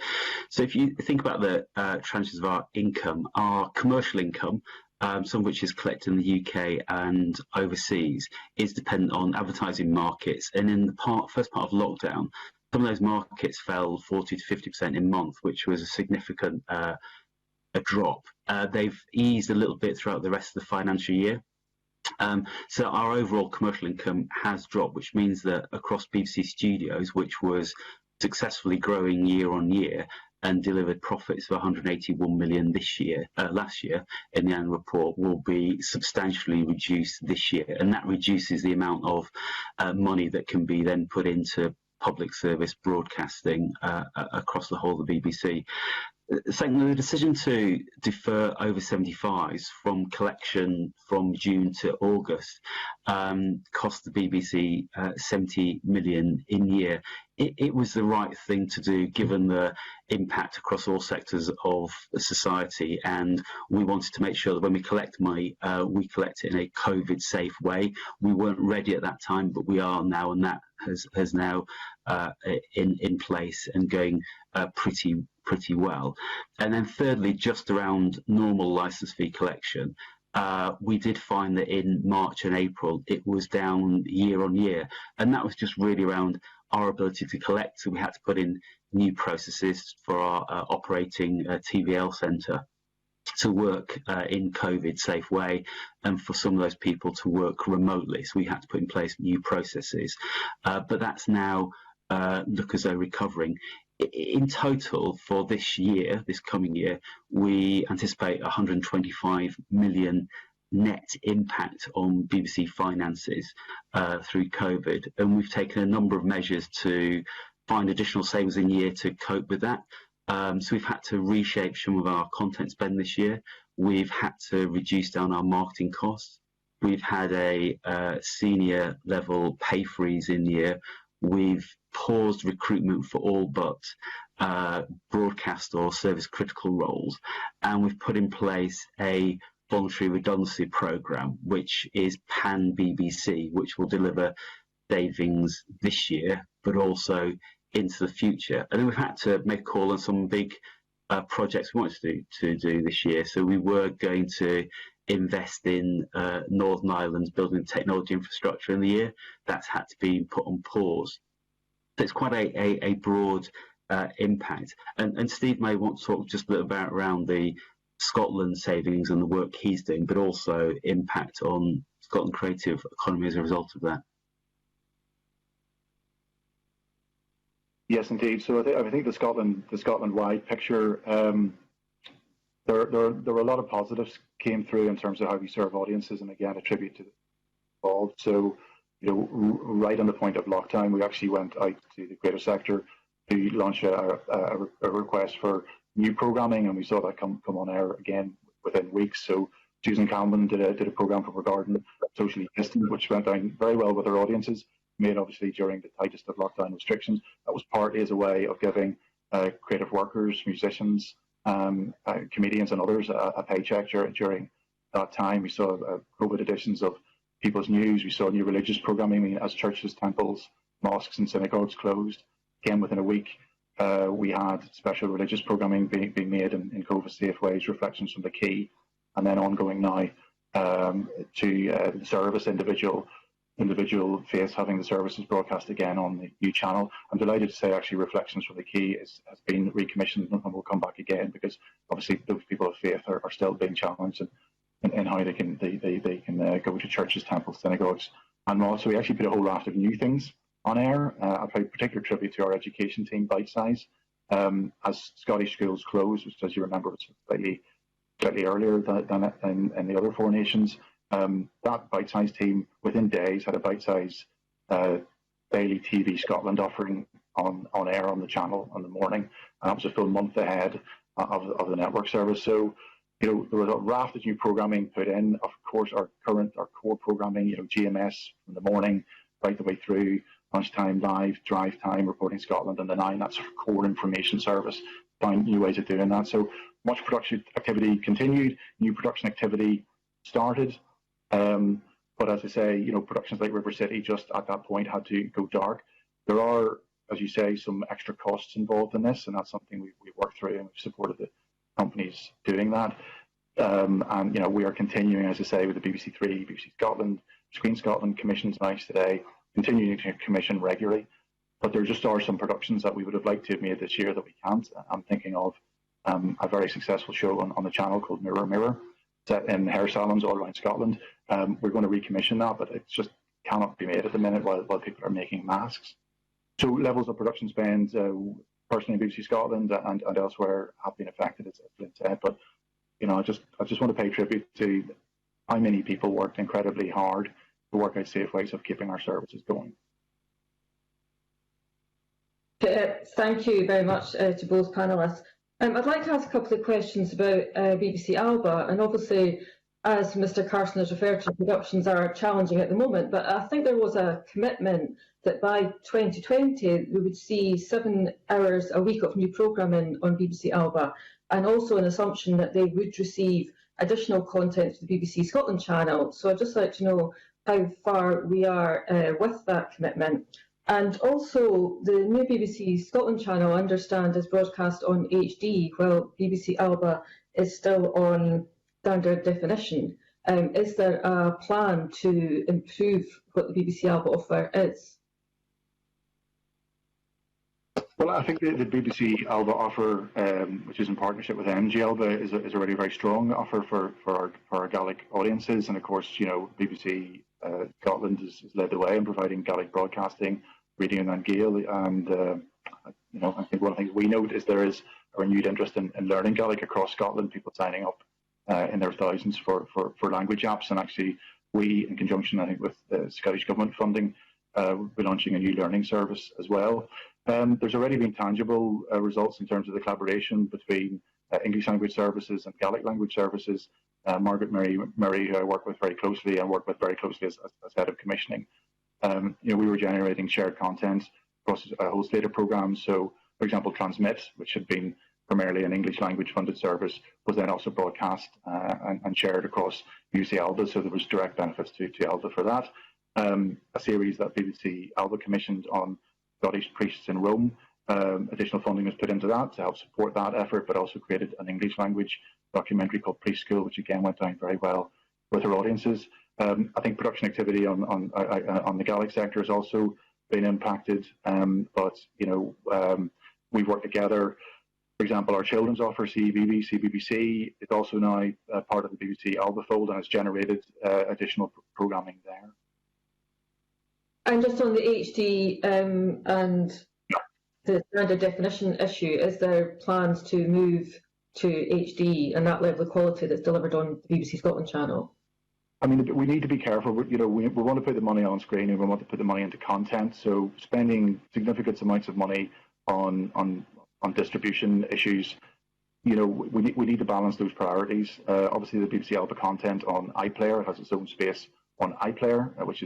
H: So if you think about the tranches of our income, our commercial income, some of which is collected in the UK and overseas, is dependent on advertising markets. And in the first part of lockdown, some of those markets fell 40 to 50% in month, which was a significant a drop. They've eased a little bit throughout the rest of the financial year. So our overall commercial income has dropped, which means that across BBC Studios, which was successfully growing year on year and delivered profits of 181 million last year in the annual report, will be substantially reduced this year. And that reduces the amount of money that can be then put into public service broadcasting across the whole of the BBC. Secondly, the decision to defer over 75s from collection from June to August cost the BBC 70 million in year. It was the right thing to do given the impact across all sectors of society, and we wanted to make sure that when we collect money, we collect it in a COVID-safe way. We weren't ready at that time, but we are now, and that has now in place and going pretty well. And then thirdly, just around normal licence fee collection, we did find that in March and April it was down year on year, and that was just really around our ability to collect. So we had to put in new processes for our operating TVL centre to work in COVID-safe way, and for some of those people to work remotely. So we had to put in place new processes, but that's now look as though recovering. In total for this year, this coming year, we anticipate 125 million net impact on BBC finances through COVID, and we've taken a number of measures to find additional savings in year to cope with that. So we've had to reshape some of our content spend this year. We've had to reduce down our marketing costs. We've had a senior level pay freeze in the year. We've paused recruitment for all but broadcast or service critical roles, and we've put in place a voluntary redundancy programme, which is pan BBC, which will deliver savings this year, but also into the future. And then we've had to make a call on some big projects we wanted to do this year. So we were going to invest in Northern Ireland's building technology infrastructure in the year. That's had to be put on pause. So it's quite a broad impact. And Steve may want to talk just a little about around the Scotland savings and the work he's doing, but also impact on Scotland creative economy as a result of that.
G: Yes, indeed. So I think the Scotland-wide picture, there were a lot of positives came through in terms of how we serve audiences, and again, a tribute to the involved. So, right on the point of lockdown, we actually went out to the greater sector to launch a request for new programming, and we saw that come on air again within weeks. So, Susan Calman did a programme for Garden, Socially Distant, which went down very well with our audiences, made obviously during the tightest of lockdown restrictions. That was partly as a way of giving creative workers, musicians, comedians and others a paycheck during that time. We saw COVID editions of People's News. We saw new religious programming as churches, temples, mosques and synagogues closed. Again, within a week, we had special religious programming being made in COVID-safe ways, reflections from the Key, and then ongoing now to the service individual faiths having the services broadcast again on the new channel. I'm delighted to say actually Reflections from the Key has been recommissioned and will come back again, because obviously those people of faith are still being challenged in how they can go to churches, temples, synagogues and mosques. So we actually put a whole raft of new things on air. I paid particular tribute to our education team, Bite Size, as Scottish schools closed, which, as you remember, was slightly earlier than in the other four nations. That Bite Size team within days had a Bite Size daily TV Scotland offering on air on the channel in the morning, and that was a full month ahead of the network service. So there was a raft of new programming put in. Of course, our core programming, GMS from the morning right the way through, lunchtime live, drive time, Reporting Scotland, and the 9. That's our core information service. Find new ways of doing that. So much production activity continued, new production activity started. But as I say, productions like River City just at that point had to go dark. There are, as you say, some extra costs involved in this, and that's something we've worked through, and we've supported the companies doing that. And we are continuing, as I say, with the BBC Three, BBC Scotland, Screen Scotland commissions nice today, continuing to commission regularly. But there just are some productions that we would have liked to have made this year that we can't. I'm thinking of a very successful show on the channel called Mirror Mirror, set in hair salons all around Scotland. We're going to recommission that, but it just cannot be made at the minute while people are making masks. So levels of production spend, personally in BBC Scotland and elsewhere, have been affected, as Lynn said. But I just want to pay tribute to how many people worked incredibly hard to work out safe ways of keeping our services going.
E: Thank you very much to both panellists. I'd like to ask a couple of questions about BBC Alba, and obviously, as Mr. Carson has referred to, productions are challenging at the moment, but I think there was a commitment that by 2020 we would see 7 hours a week of new programming on BBC Alba, and also an assumption that they would receive additional content to the BBC Scotland channel. So I'd just like to know how far we are with that commitment. And also, the new BBC Scotland channel, I understand, is broadcast on HD, while BBC Alba is still on standard definition. Is there a plan to improve what the BBC Alba offer is?
G: Well, I think the BBC Alba offer, which is in partnership with MG Alba, is already a very strong offer for our Gaelic audiences. And of course, BBC Scotland has led the way in providing Gaelic broadcasting, reading and Gael. And I think one of the things we note is there is a renewed interest in learning Gaelic across Scotland. People signing up in their thousands for language apps, and actually we, in conjunction, I think, with the Scottish Government funding, will be launching a new learning service as well. There's already been tangible results in terms of the collaboration between English language services and Gaelic language services. Margaret Murray, who I work with very closely and work with very closely as head of commissioning, we were generating shared content across a whole slate of programs. So, for example, Transmit, which had been primarily an English language funded service, was then also broadcast and shared across BBC Alba. So there was direct benefits to Alba for that. A series that BBC Alba commissioned on Scottish priests in Rome. Additional funding was put into that to help support that effort, but also created an English language documentary called Priest School, which again went down very well with our audiences. I think production activity on the Gaelic sector has also been impacted, but we've worked together. For example, our children's offer, CBBC, is also now part of the BBC Alba fold and has generated additional programming there. And
E: just on the HD and the standard definition issue, is there plans to move to HD and that level of quality that's delivered on the BBC Scotland channel?
G: I mean, we need to be careful. We want to put the money on screen and we want to put the money into content. So spending significant amounts of money on distribution issues, we need to balance those priorities. Obviously, the BBC Alba content on iPlayer has its own space on iPlayer, which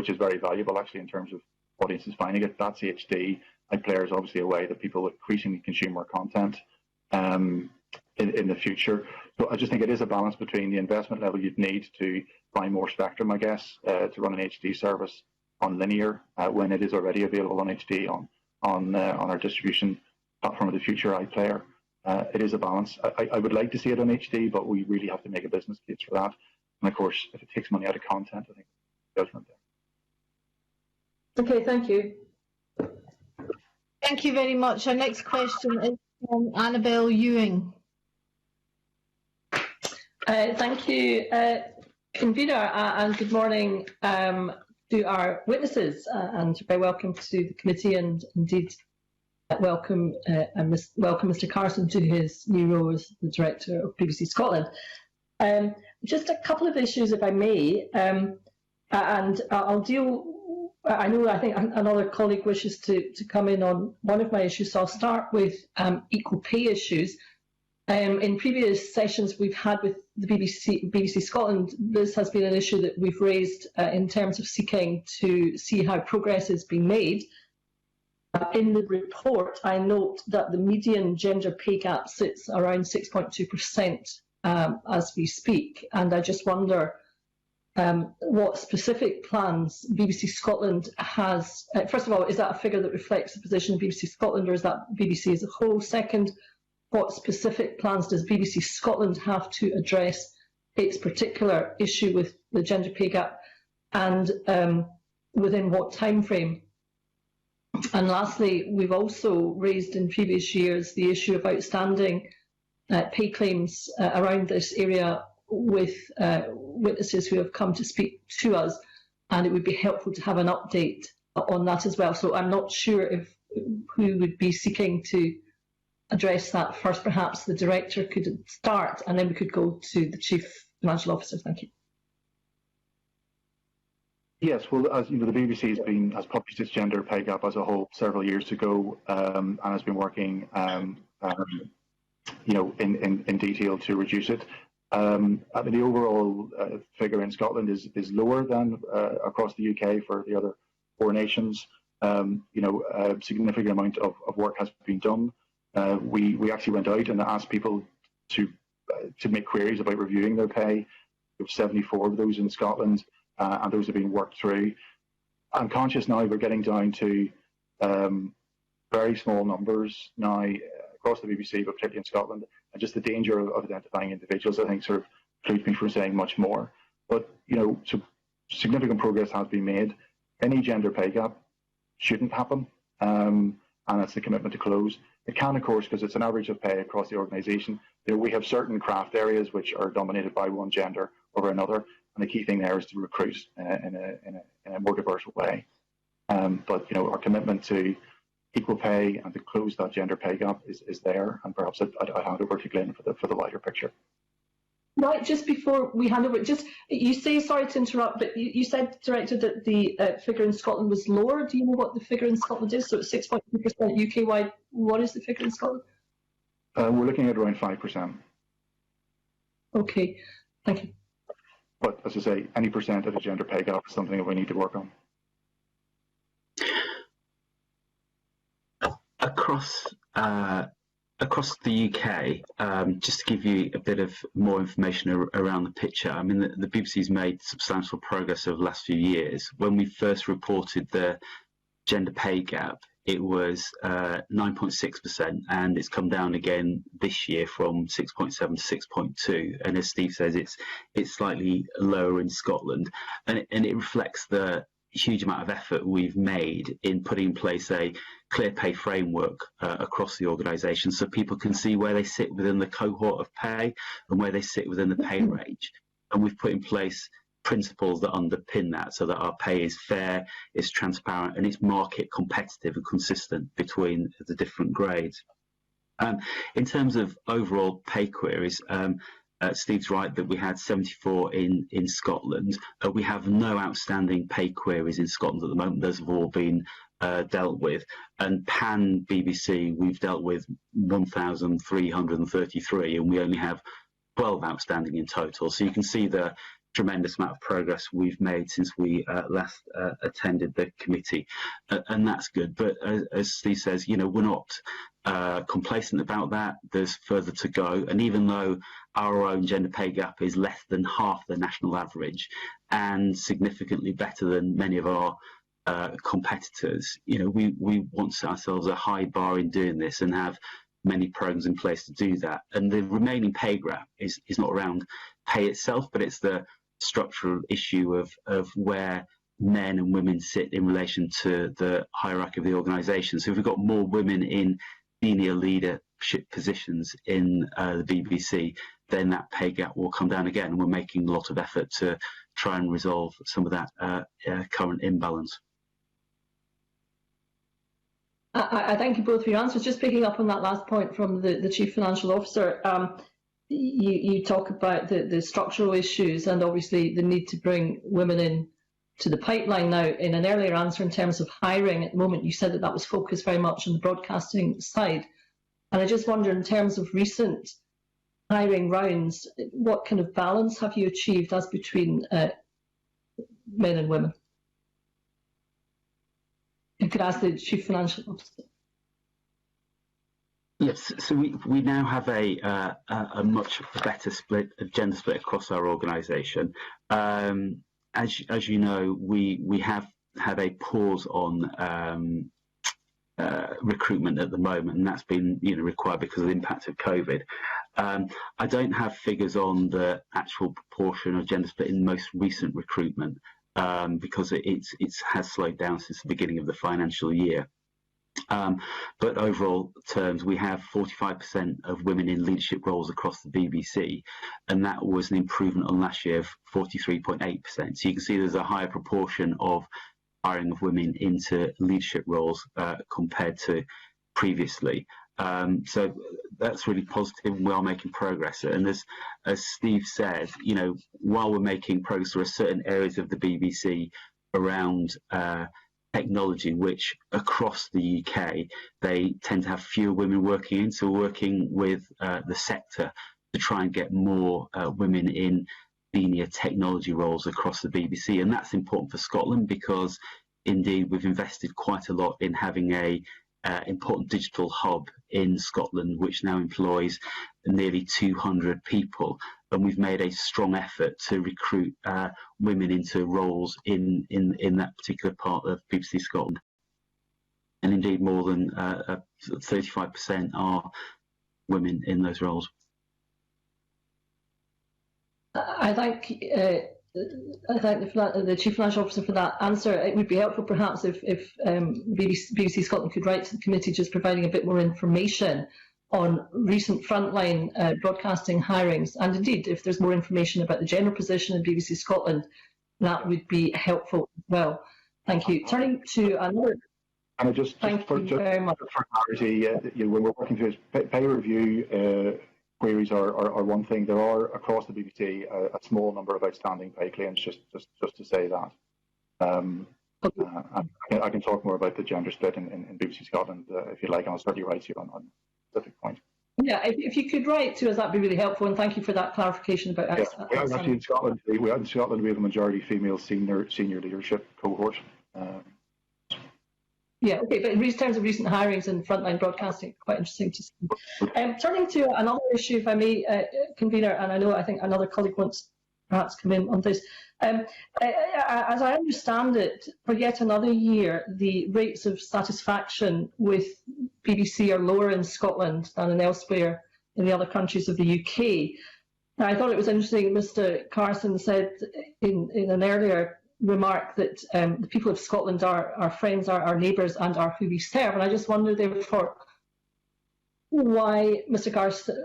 G: is very valuable actually in terms of audiences finding it. That's HD. iPlayer is obviously a way that people increasingly consume more content in the future. So I just think it is a balance between the investment level you'd need to buy more spectrum, I guess, to run an HD service on linear when it is already available on HD on our distribution platform of the future, iPlayer. It is a balance. I would like to see it on HD, but we really have to make a business case for that. And of course, if it takes money out of content, I think judgment there.
E: Okay, thank you.
A: Thank you very much. Our next question is from Annabel Ewing.
E: Thank you, Convener, and good morning to our witnesses, and very welcome to the committee, and indeed welcome Mr. Carson to his new role as the Director of BBC Scotland. Just a couple of issues, if I may, and I'll deal. I think another colleague wishes to come in on one of my issues, so I'll start with equal pay issues. In previous sessions we've had with the BBC Scotland, this has been an issue that we've raised in terms of seeking to see how progress is being made. In the report, I note that the median gender pay gap sits around 6.2% as we speak, and I just wonder what specific plans BBC Scotland has. First of all, is that a figure that reflects the position of BBC Scotland, or is that BBC as a whole? Second, what specific plans does BBC Scotland have to address its particular issue with the gender pay gap, and within what time frame? And lastly, we've also raised in previous years the issue of outstanding pay claims around this area with witnesses who have come to speak to us, and it would be helpful to have an update on that as well. So I'm not sure if who would be seeking to address that first. Perhaps the Director could start, and then we could go to the Chief Financial Officer. Thank you.
G: Yes, well, as you know, the BBC has published its gender pay gap as a whole several years ago, and has been working, in detail to reduce it. I mean, the overall figure in Scotland is lower than across the UK for the other 4 nations. A significant amount of work has been done. We actually went out and asked people to make queries about reviewing their pay. There were 74 of those in Scotland, and those are being worked through. I'm conscious now we're getting down to very small numbers now across the BBC, but particularly in Scotland, and just the danger of identifying individuals, I think, sort of precludes me from saying much more. But, so significant progress has been made. Any gender pay gap shouldn't happen, and that's the commitment to close. It can, of course, because it's an average of pay across the organisation. We have certain craft areas which are dominated by one gender over another, and the key thing there is to recruit in a more diverse way. But our commitment to equal pay and to close that gender pay gap is there, and perhaps I'd hand over to Glyn for the wider picture.
E: Right, just before we hand over, you say, sorry to interrupt, but you said, Director, that the figure in Scotland was lower. Do you know what the figure in Scotland is? So it's 6.2% UK-wide. What is the figure in Scotland?
G: We're looking at around 5%.
E: Okay, thank you.
G: But as I say, any percent of the gender pay gap is something that we need to work on.
H: Across the UK, just to give you a bit of more information around the picture, I mean, the BBC's made substantial progress over the last few years. When we first reported the gender pay gap, it was 9.6%, and it's come down again this year from 6.7 to 6.2. And as Steve says, it's slightly lower in Scotland, and it reflects the huge amount of effort we've made in putting in place a clear pay framework across the organisation, so people can see where they sit within the cohort of pay and where they sit within the pay range. And we've put in place principles that underpin that, so that our pay is fair, it's transparent, and it's market competitive and consistent between the different grades. In terms of overall pay queries, Steve's right that we had 74 in Scotland. We have no outstanding pay queries in Scotland at the moment. Those have all been dealt with. And pan BBC, we've dealt with 1,333, and we only have 12 outstanding in total. So you can see the tremendous amount of progress we've made since we last attended the committee, and that's good. But as Steve says, you know, we're not complacent about that. There's further to go, and even though our own gender pay gap is less than half the national average and significantly better than many of our competitors, you know, we want to set ourselves a high bar in doing this and have many programs in place to do that. And the remaining pay gap is not around pay itself, but it's the structural issue of where men and women sit in relation to the hierarchy of the organisation. So if we've got more women in senior leadership positions in the BBC, then that pay gap will come down again. We're making a lot of effort to try and resolve some of that current imbalance.
E: I thank you both for your answers. Just picking up on that last point from the Chief Financial Officer, you talk about the structural issues and obviously the need to bring women in to the pipeline now. In an earlier answer in terms of hiring at the moment, you said that that was focused very much on the broadcasting side. And I just wonder, in terms of recent hiring rounds, what kind of balance have you achieved as between men and women? You could ask the Chief Financial Officer.
H: Yes, so we now have a much better split of gender split across our organisation. As you know, we have had a pause on recruitment at the moment, and that's been required because of the impact of COVID. I don't have figures on the actual proportion of gender split in most recent recruitment because it has slowed down since the beginning of the financial year. But overall terms, we have 45% of women in leadership roles across the BBC, and that was an improvement on last year of 43.8%. So you can see there's a higher proportion of hiring of women into leadership roles compared to previously. So that's really positive, and we are making progress. And as Steve said, while we're making progress, there are certain areas of the BBC around technology, which across the UK, they tend to have fewer women working in. So we're working with the sector to try and get more women in senior technology roles across the BBC. And that's important for Scotland because indeed we've invested quite a lot in having a important digital hub in Scotland, which now employs nearly 200 people. And we've made a strong effort to recruit women into roles in that particular part of BBC Scotland. And indeed, more than 35% are women in those roles.
E: I thank the Chief Financial Officer for that answer. It would be helpful perhaps if BBC Scotland could write to the committee just providing a bit more information on recent frontline broadcasting hirings, and indeed if there's more information about the general position in BBC Scotland, that would be helpful as well. Thank you. Turning to another.
G: And thank you very much for clarity. When we're working through this pay review, queries are one thing. There are across the BBC a small number of outstanding pay claims. Just to say that. I can talk more about the gender split in BBC Scotland if you like, and I'll certainly write you on a specific point.
E: Yeah, if you could write to us, that'd be really helpful, and thank you for that clarification about.
G: Yeah, we have actually in Scotland. We have a majority female senior leadership cohort.
E: Yeah, okay, but in terms of recent hirings in frontline broadcasting, quite interesting to see. Turning to another issue, if I may, convener, and I think another colleague wants perhaps come in on this. As I understand it, for yet another year, the rates of satisfaction with BBC are lower in Scotland than in elsewhere in the other countries of the UK. Now, I thought it was interesting, Mr. Carson said in an earlier remark that the people of Scotland are our friends, our neighbours, and are who we serve. And I just wonder, therefore, why, Mr. Carson,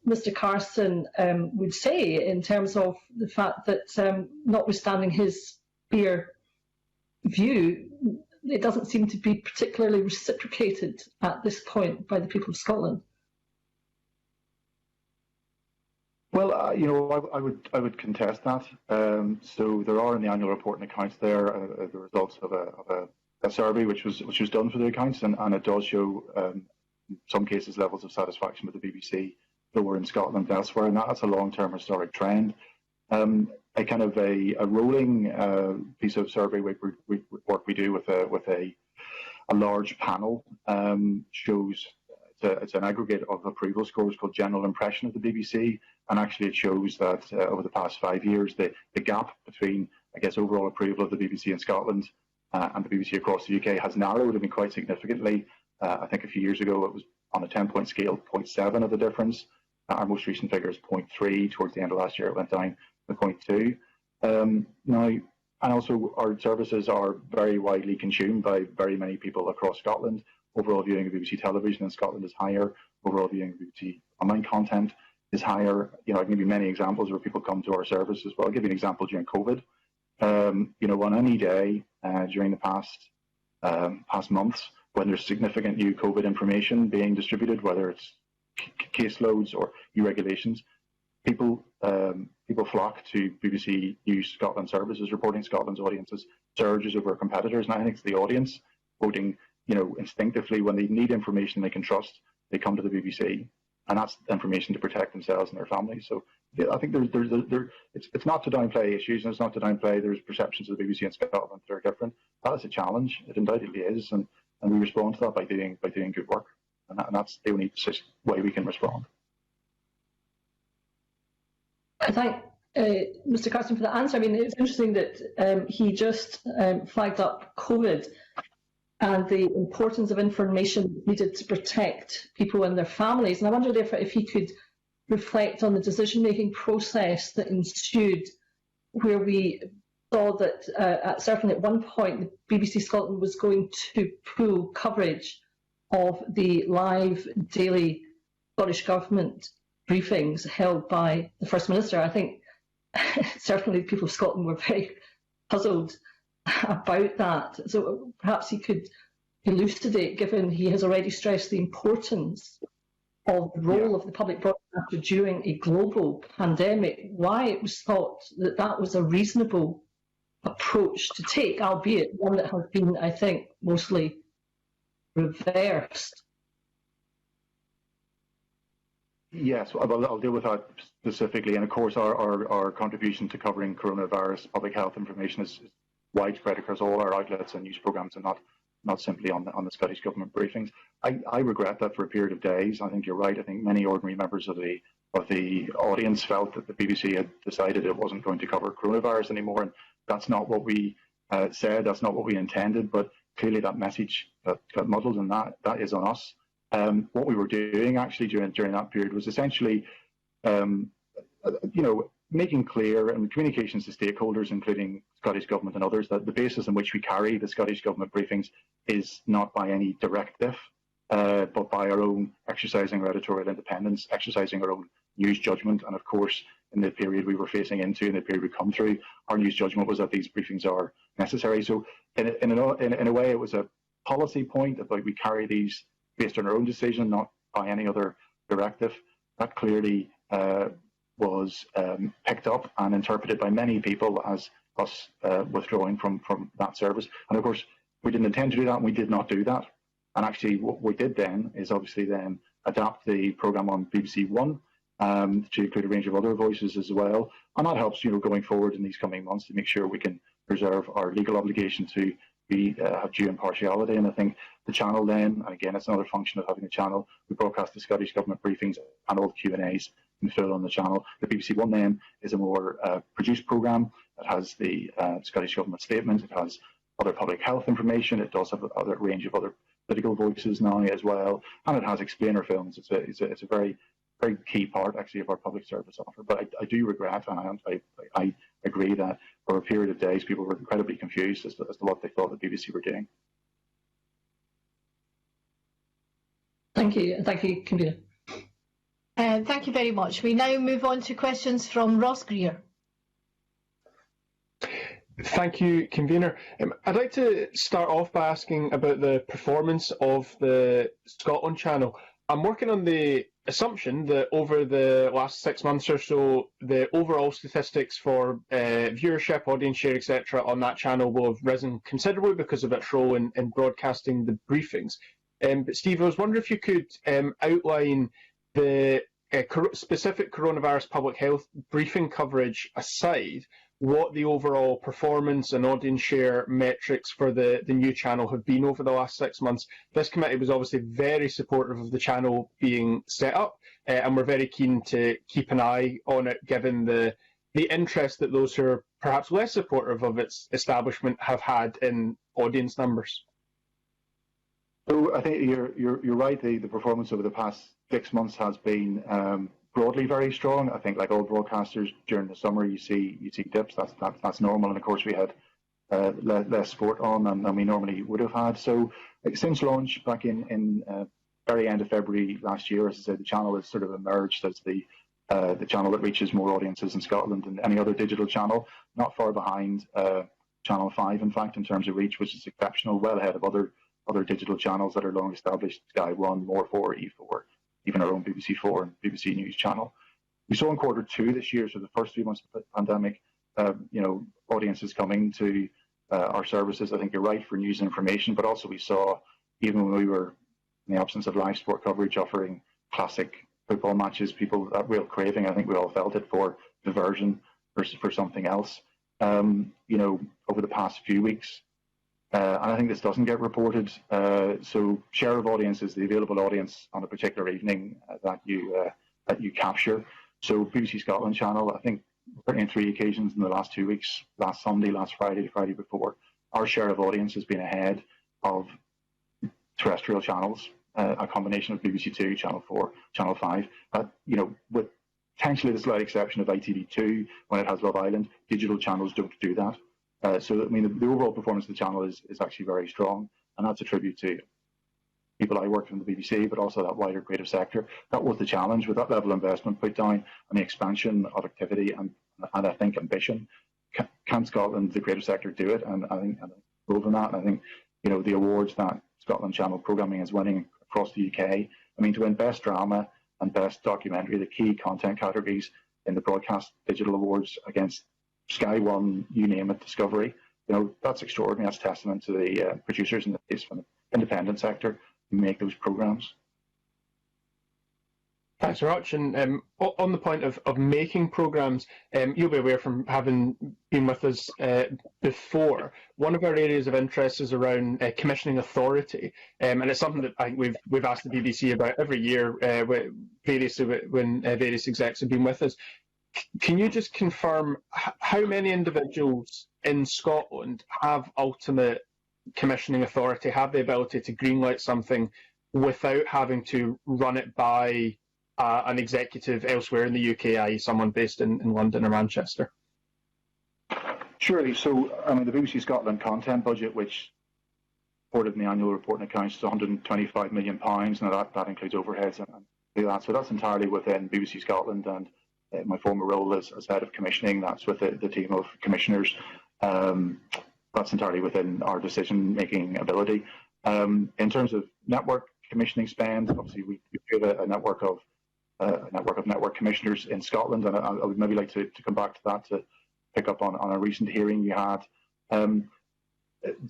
E: Mr Carson would say in terms of the fact that, notwithstanding his clear view, it doesn't seem to be particularly reciprocated at this point by the people of Scotland.
G: Well, I would contest that. So there are in the annual report and accounts there the results of a survey which was done for the accounts, and it does show in some cases levels of satisfaction with the BBC lower in Scotland than elsewhere, and that's a long-term historic trend. A kind of a rolling piece of survey work we do with a large panel shows it's an aggregate of approval scores called General Impression of the BBC, and actually it shows that over the past 5 years the gap between, I guess, overall approval of the BBC in Scotland and the BBC across the UK has narrowed, I mean, quite significantly. I think a few years ago it was on a 10-point scale, 0.7 of the difference. Our most recent figure is 0.3. Towards the end of last year, it went down to 0.2. Now, and also our services are very widely consumed by very many people across Scotland. Overall viewing of BBC television in Scotland is higher. Overall viewing of BBC online content is higher. You know, I can give you many examples where people come to our service as well. I'll give you an example during COVID. You know, on any day during the past months, when there's significant new COVID information being distributed, whether it's caseloads or new regulations, people flock to BBC News Scotland services, reporting Scotland's audiences surges over competitors, and I think it's the audience voting, you know, instinctively when they need information they can trust, they come to the BBC, and that's information to protect themselves and their families. So yeah, I think it's not to downplay issues, and it's not to downplay there's perceptions of the BBC in Scotland that are different. That is a challenge. It undoubtedly is, and we respond to that by doing good work, and that's the only way we can respond.
E: I thank Mr Carson for the answer. I mean, it's interesting that he just flagged up COVID and the importance of information needed to protect people and their families. And I wondered if he could reflect on the decision-making process that ensued, where we saw that certainly at one point the BBC Scotland was going to pull coverage of the live daily Scottish Government briefings held by the First Minister. I think certainly the people of Scotland were very puzzled about that. So perhaps he could elucidate, given he has already stressed the importance of the role of the public broadcaster during a global pandemic, why it was thought that that was a reasonable approach to take, albeit one that has been, I think, mostly reversed.
G: Yes, I'll deal with that specifically. And of course, our contribution to covering coronavirus public health information is widespread across all our outlets and news programmes, and not simply on the Scottish Government briefings. I regret that for a period of days. I think you're right. I think many ordinary members of the audience felt that the BBC had decided it wasn't going to cover coronavirus anymore, and that's not what we said. That's not what we intended. But clearly, that message got muddled, and that is on us. What we were doing actually during that period was essentially, making clear and communications to stakeholders, including Scottish Government and others, that the basis on which we carry the Scottish Government briefings is not by any directive, but by our own exercising our editorial independence, exercising our own news judgment. And of course, in the period we were facing into, in the period we come through, our news judgment was that these briefings are necessary. So in a way, it was a policy point about we carry these based on our own decision, not by any other directive. That clearly was picked up and interpreted by many people as us withdrawing from that service. And of course, we didn't intend to do that, and we did not do that. And actually, what we did then is obviously then adapt the programme on BBC One to include a range of other voices as well. And that helps, going forward in these coming months to make sure we can preserve our legal obligation to have due impartiality. And I think the channel then, and again, it's another function of having a channel, we broadcast the Scottish Government briefings and all the Q&As in full on the channel. The BBC One then is a more produced programme. It has the Scottish Government statement, it has other public health information, it does have a range of other political voices now as well, and it has explainer films. It's a very, very key part actually of our public service offer. But I do regret, and I agree that for a period of days people were incredibly confused as to what they thought the BBC were doing.
E: Thank you, convener.
A: Thank you very much. We now move on to questions from Ross Greer.
I: Thank you, Convener. I'd like to start off by asking about the performance of the Scotland channel. I'm working on the assumption that over the last 6 months or so, the overall statistics for viewership, audience share, etc. on that channel will have risen considerably because of its role in broadcasting the briefings. But Steve, I was wondering if you could outline the specific coronavirus public health briefing coverage aside, what the overall performance and audience share metrics for the new channel have been over the last 6 months. This committee was obviously very supportive of the channel being set up, and we're very keen to keep an eye on it, given the interest that those who are perhaps less supportive of its establishment have had in audience numbers.
G: So I think you're right. The performance over the past 6 months has been broadly very strong. I think, like all broadcasters, during the summer you see dips. That's normal, and of course we had less sport on than we normally would have had. So since launch back in very end of February last year, as I said, the channel has sort of emerged as the channel that reaches more audiences in Scotland than any other digital channel, not far behind Channel 5, in fact, in terms of reach, which is exceptional, well ahead of other digital channels that are long established: Sky One, More 4, E4, even our own BBC 4 and BBC News channel. We saw in Q2 this year, so the first 3 months of the pandemic, audiences coming to our services. I think you're right, for news and information, but also we saw, even when we were in the absence of live sport coverage, offering classic football matches, people that real craving. I think we all felt it for diversion versus for something else. Over the past few weeks, and I think this doesn't get reported. So share of audience is the available audience on a particular evening that you capture. So BBC Scotland channel, I think, on 3 occasions in the last 2 weeks, last Sunday, last Friday, the Friday before, our share of audience has been ahead of terrestrial channels, a combination of BBC 2, Channel 4, Channel 5. With potentially the slight exception of ITV2 when it has Love Island, digital channels don't do that. So, I mean, the overall performance of the channel is actually very strong, and that's a tribute to people I worked in the BBC, but also that wider creative sector. That was the challenge, with that level of investment put down and the expansion of activity and I think ambition. Can Scotland, the creative sector, do it? And I think over that, and I think the awards that Scotland Channel programming is winning across the UK. I mean, to win Best Drama and Best Documentary, the key content categories in the Broadcast Digital Awards against Sky One, you name it, Discovery. That's extraordinary. That's testament to the producers in the case from the independent sector who make those programmes.
I: Thanks very much. And on the point of making programmes, you'll be aware from having been with us before, one of our areas of interest is around commissioning authority. And it's something that I think we've asked the BBC about every year when various execs have been with us. Can you just confirm how many individuals in Scotland have ultimate commissioning authority, have the ability to greenlight something without having to run it by an executive elsewhere in the UK, i.e. someone based in London or Manchester?
G: Surely. So, I mean, the BBC Scotland content budget, which reported in the annual report and accounts, is £125 million. Now, that includes overheads and that. So that's entirely within BBC Scotland, and my former role as head of commissioning, that's with the team of commissioners. That's entirely within our decision-making ability. In terms of network commissioning spend, obviously we have a network of network commissioners in Scotland, and I would maybe like to come back to that to pick up on a recent hearing you had.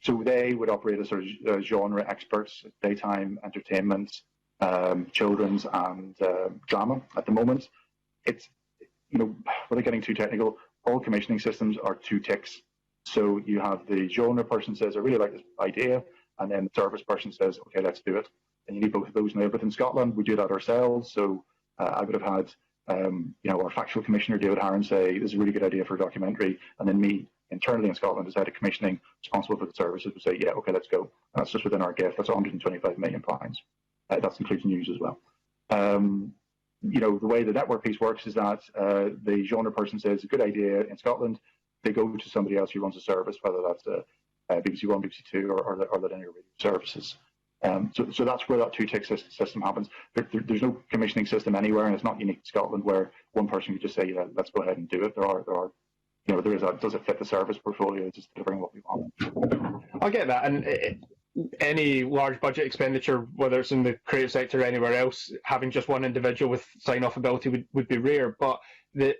G: So they would operate as sort of genre experts, daytime entertainment, children's and drama at the moment. It's, without getting too technical, all commissioning systems are 2 ticks. So you have the genre person says, I really like this idea, and then the service person says, okay, let's do it. And you need both of those now. But in Scotland, we do that ourselves. So I would have had, our factual commissioner, David Harron, say, this is a really good idea for a documentary. And then me, internally in Scotland, as head of commissioning, responsible for the services, would say, yeah, okay, let's go. And that's just within our gift. That's £125 million. That's including news as well. The way the network piece works is that the genre person says, a good idea in Scotland, they go to somebody else who runs a service, whether that's BBC One, BBC Two, or the linear radio services. So that's where that two-tick system happens. There's no commissioning system anywhere, and it's not unique to Scotland where one person can just say, yeah, let's go ahead and do it. There is does it fit the service portfolio? Just delivering what we want.
I: I get that, and any large budget expenditure, whether it's in the creative sector or anywhere else, having just one individual with sign-off ability would be rare. But the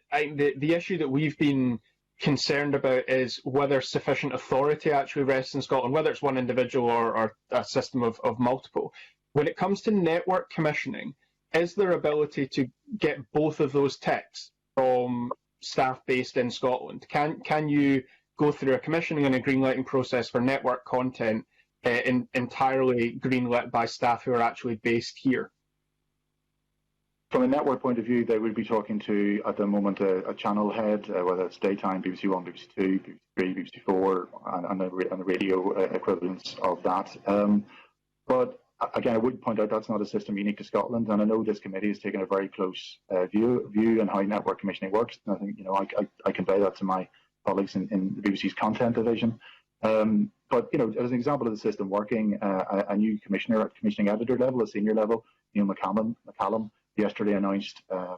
I: issue that we've been concerned about is whether sufficient authority actually rests in Scotland, whether it's one individual or a system of multiple. When it comes to network commissioning, is there ability to get both of those ticks from staff based in Scotland? Can you go through a commissioning and a greenlighting process for network content entirely greenlit by staff who are actually based here?
G: From a network point of view, they would be talking to, at the moment, a channel head, whether it's daytime, BBC One, BBC Two, BBC Three, BBC Four, and the radio equivalents of that. But again, I would point out that's not a system unique to Scotland, and I know this committee has taken a very close view on how network commissioning works. And I think I convey that to my colleagues in the BBC's content division. But as an example of the system working, a new commissioner at commissioning editor level, a senior level, Neil McCallum, yesterday announced a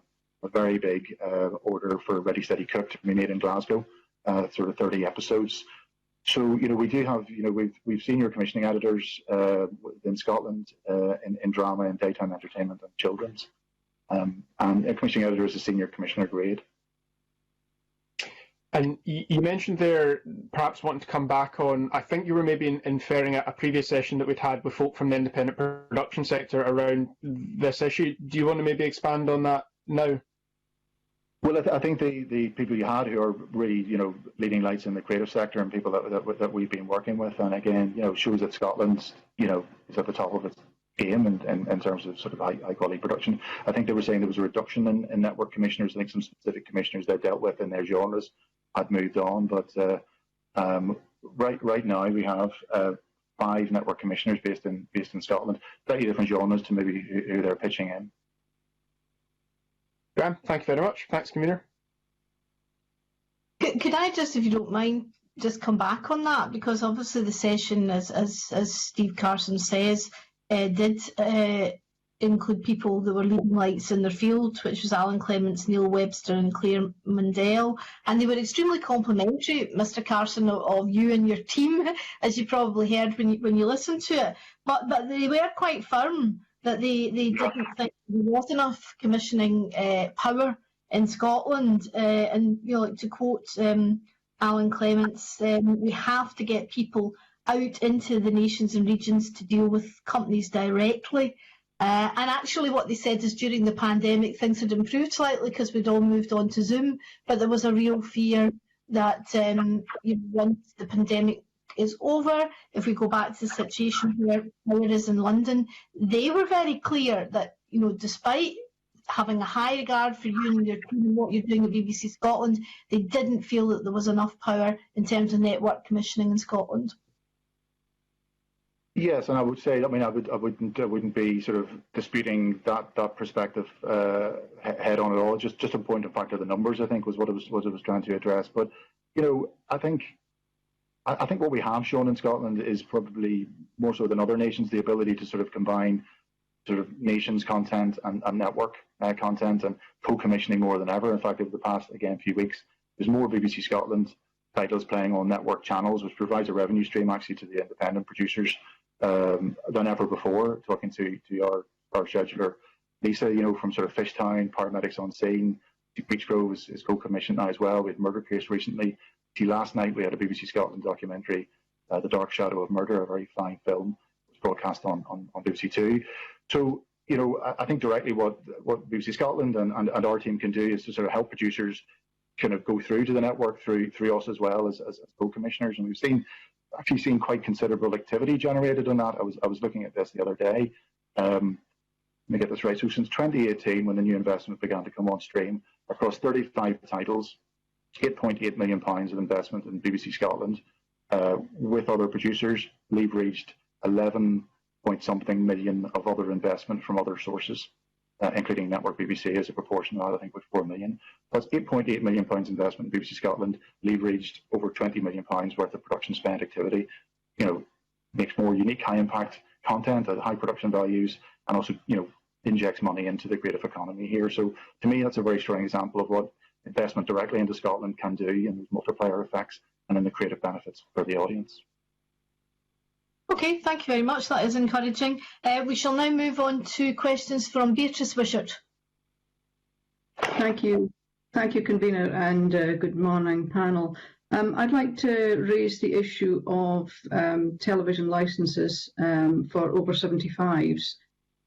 G: very big order for Ready Steady Cook to be made in Glasgow, sort of 30 episodes. So we do have we've senior commissioning editors in Scotland in drama and daytime entertainment and children's, and a commissioning editor is a senior commissioner grade.
I: And you mentioned there perhaps wanting to come back on, I think you were maybe inferring at a previous session that we'd had with folk from the independent production sector around this issue. Do you want to maybe expand on that now?
G: Well, I think the people you had who are really, leading lights in the creative sector and people that we've been working with, and again, shows that Scotland, is at the top of its game in terms of sort of high quality production. I think they were saying there was a reduction in network commissioners. I think some specific commissioners they dealt with in their genres had moved on, but right now we have 5 network commissioners based in Scotland, slightly different genres to maybe who they're pitching in.
I: Graham, thank you very much. Thanks, convener.
A: Could I just, if you don't mind, just come back on that, because obviously the session, as Steve Carson says, did include people that were leading lights in their field, which was Alan Clements, Neil Webster and Claire Mundell, and they were extremely complimentary, Mr Carson, of you and your team, as you probably heard when you listened to it, but they were quite firm that they didn't think there was enough commissioning power in Scotland, and to quote Alan Clements, we have to get people out into the nations and regions to deal with companies directly. And actually what they said is during the pandemic things had improved slightly because we'd all moved on to Zoom, but there was a real fear that once the pandemic is over, if we go back to the situation where it is in London, they were very clear that, despite having a high regard for you and your team and what you're doing at BBC Scotland, they didn't feel that there was enough power in terms of network commissioning in Scotland.
G: Yes, and I would say, I wouldn't be sort of disputing that perspective head on at all. Just a point of fact of the numbers, I think, was what it was trying to address. But I think what we have shown in Scotland is probably more so than other nations the ability to sort of combine sort of nations content and network content and co-commissioning more than ever. In fact, over the past few weeks, there's more BBC Scotland titles playing on network channels, which provides a revenue stream actually to the independent producers than ever before. Talking to our scheduler, Lisa, from sort of Fishtown, Paramedics on Scene, Beach Grove is co-commissioned now as well. We had Murder Case recently. Last night we had a BBC Scotland documentary, The Dark Shadow of Murder, a very fine film. It was broadcast on BBC Two. So, I think directly what BBC Scotland and our team can do is to sort of help producers kind of go through to the network through us as well as co-commissioners, and we've actually seen quite considerable activity generated on that. I was looking at this the other day. Let me get this right. So since 2018, when the new investment began to come on stream, across 35 titles, £8.8 million of investment in BBC Scotland with other producers. We've reached 11 point something million of other investment from other sources, including Network BBC as a proportion of that, I think, with £4 million. Plus £8.8 million investment in BBC Scotland, leveraged over £20 million worth of production spend activity. Makes more unique, high impact content at high production values, and also, injects money into the creative economy here. So to me, that's a very strong example of what investment directly into Scotland can do in those multiplier effects and in the creative benefits for the audience.
A: Okay, thank you very much. That is encouraging. We shall now move on to questions from Beatrice Wishart.
J: Thank you. Thank you, Convener, and good morning, panel. I'd like to raise the issue of television licences for over 75s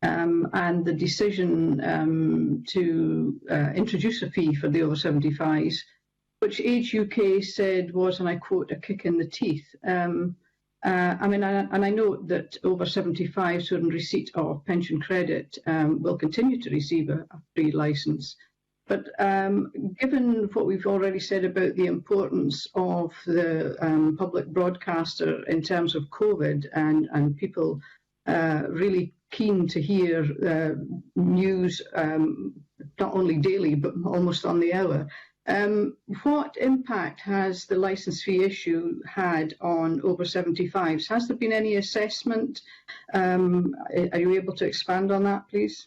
J: and the decision to introduce a fee for the over 75s, which Age UK said was, and I quote, a kick in the teeth. I note that over 75s who are in receipt of pension credit will continue to receive a free licence. But given what we've already said about the importance of the public broadcaster in terms of COVID and people really keen to hear news not only daily but almost on the hour, what impact has the licence fee issue had on over 75s? Has there been any assessment? Are you able to expand on that, please?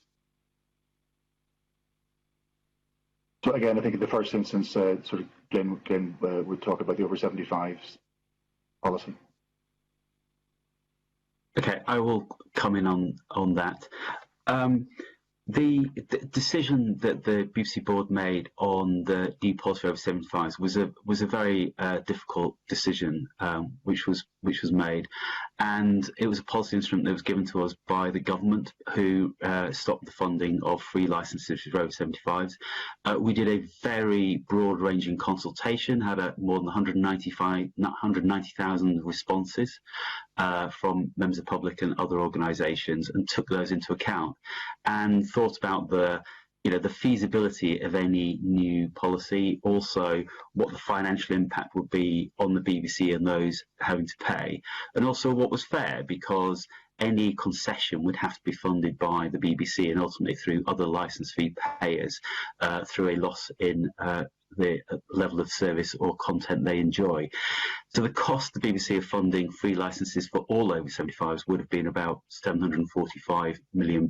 G: So again, I think in the first instance, Glenn would talk about the over 75s policy.
H: Okay, I will come in on that. The decision that the BBC board made on the policy for over 75s was a very difficult decision, which was made, and it was a policy instrument that was given to us by the government, who stopped the funding of free licences for over 75s. We did a very broad-ranging consultation, had more than 190,000 responses from members of the public and other organisations, and took those into account and thought about the feasibility of any new policy, also what the financial impact would be on the BBC and those having to pay, and also what was fair, because any concession would have to be funded by the BBC and ultimately through other licence fee payers through a loss in the level of service or content they enjoy. So the cost of the BBC of funding free licences for all over 75s would have been about £745 million.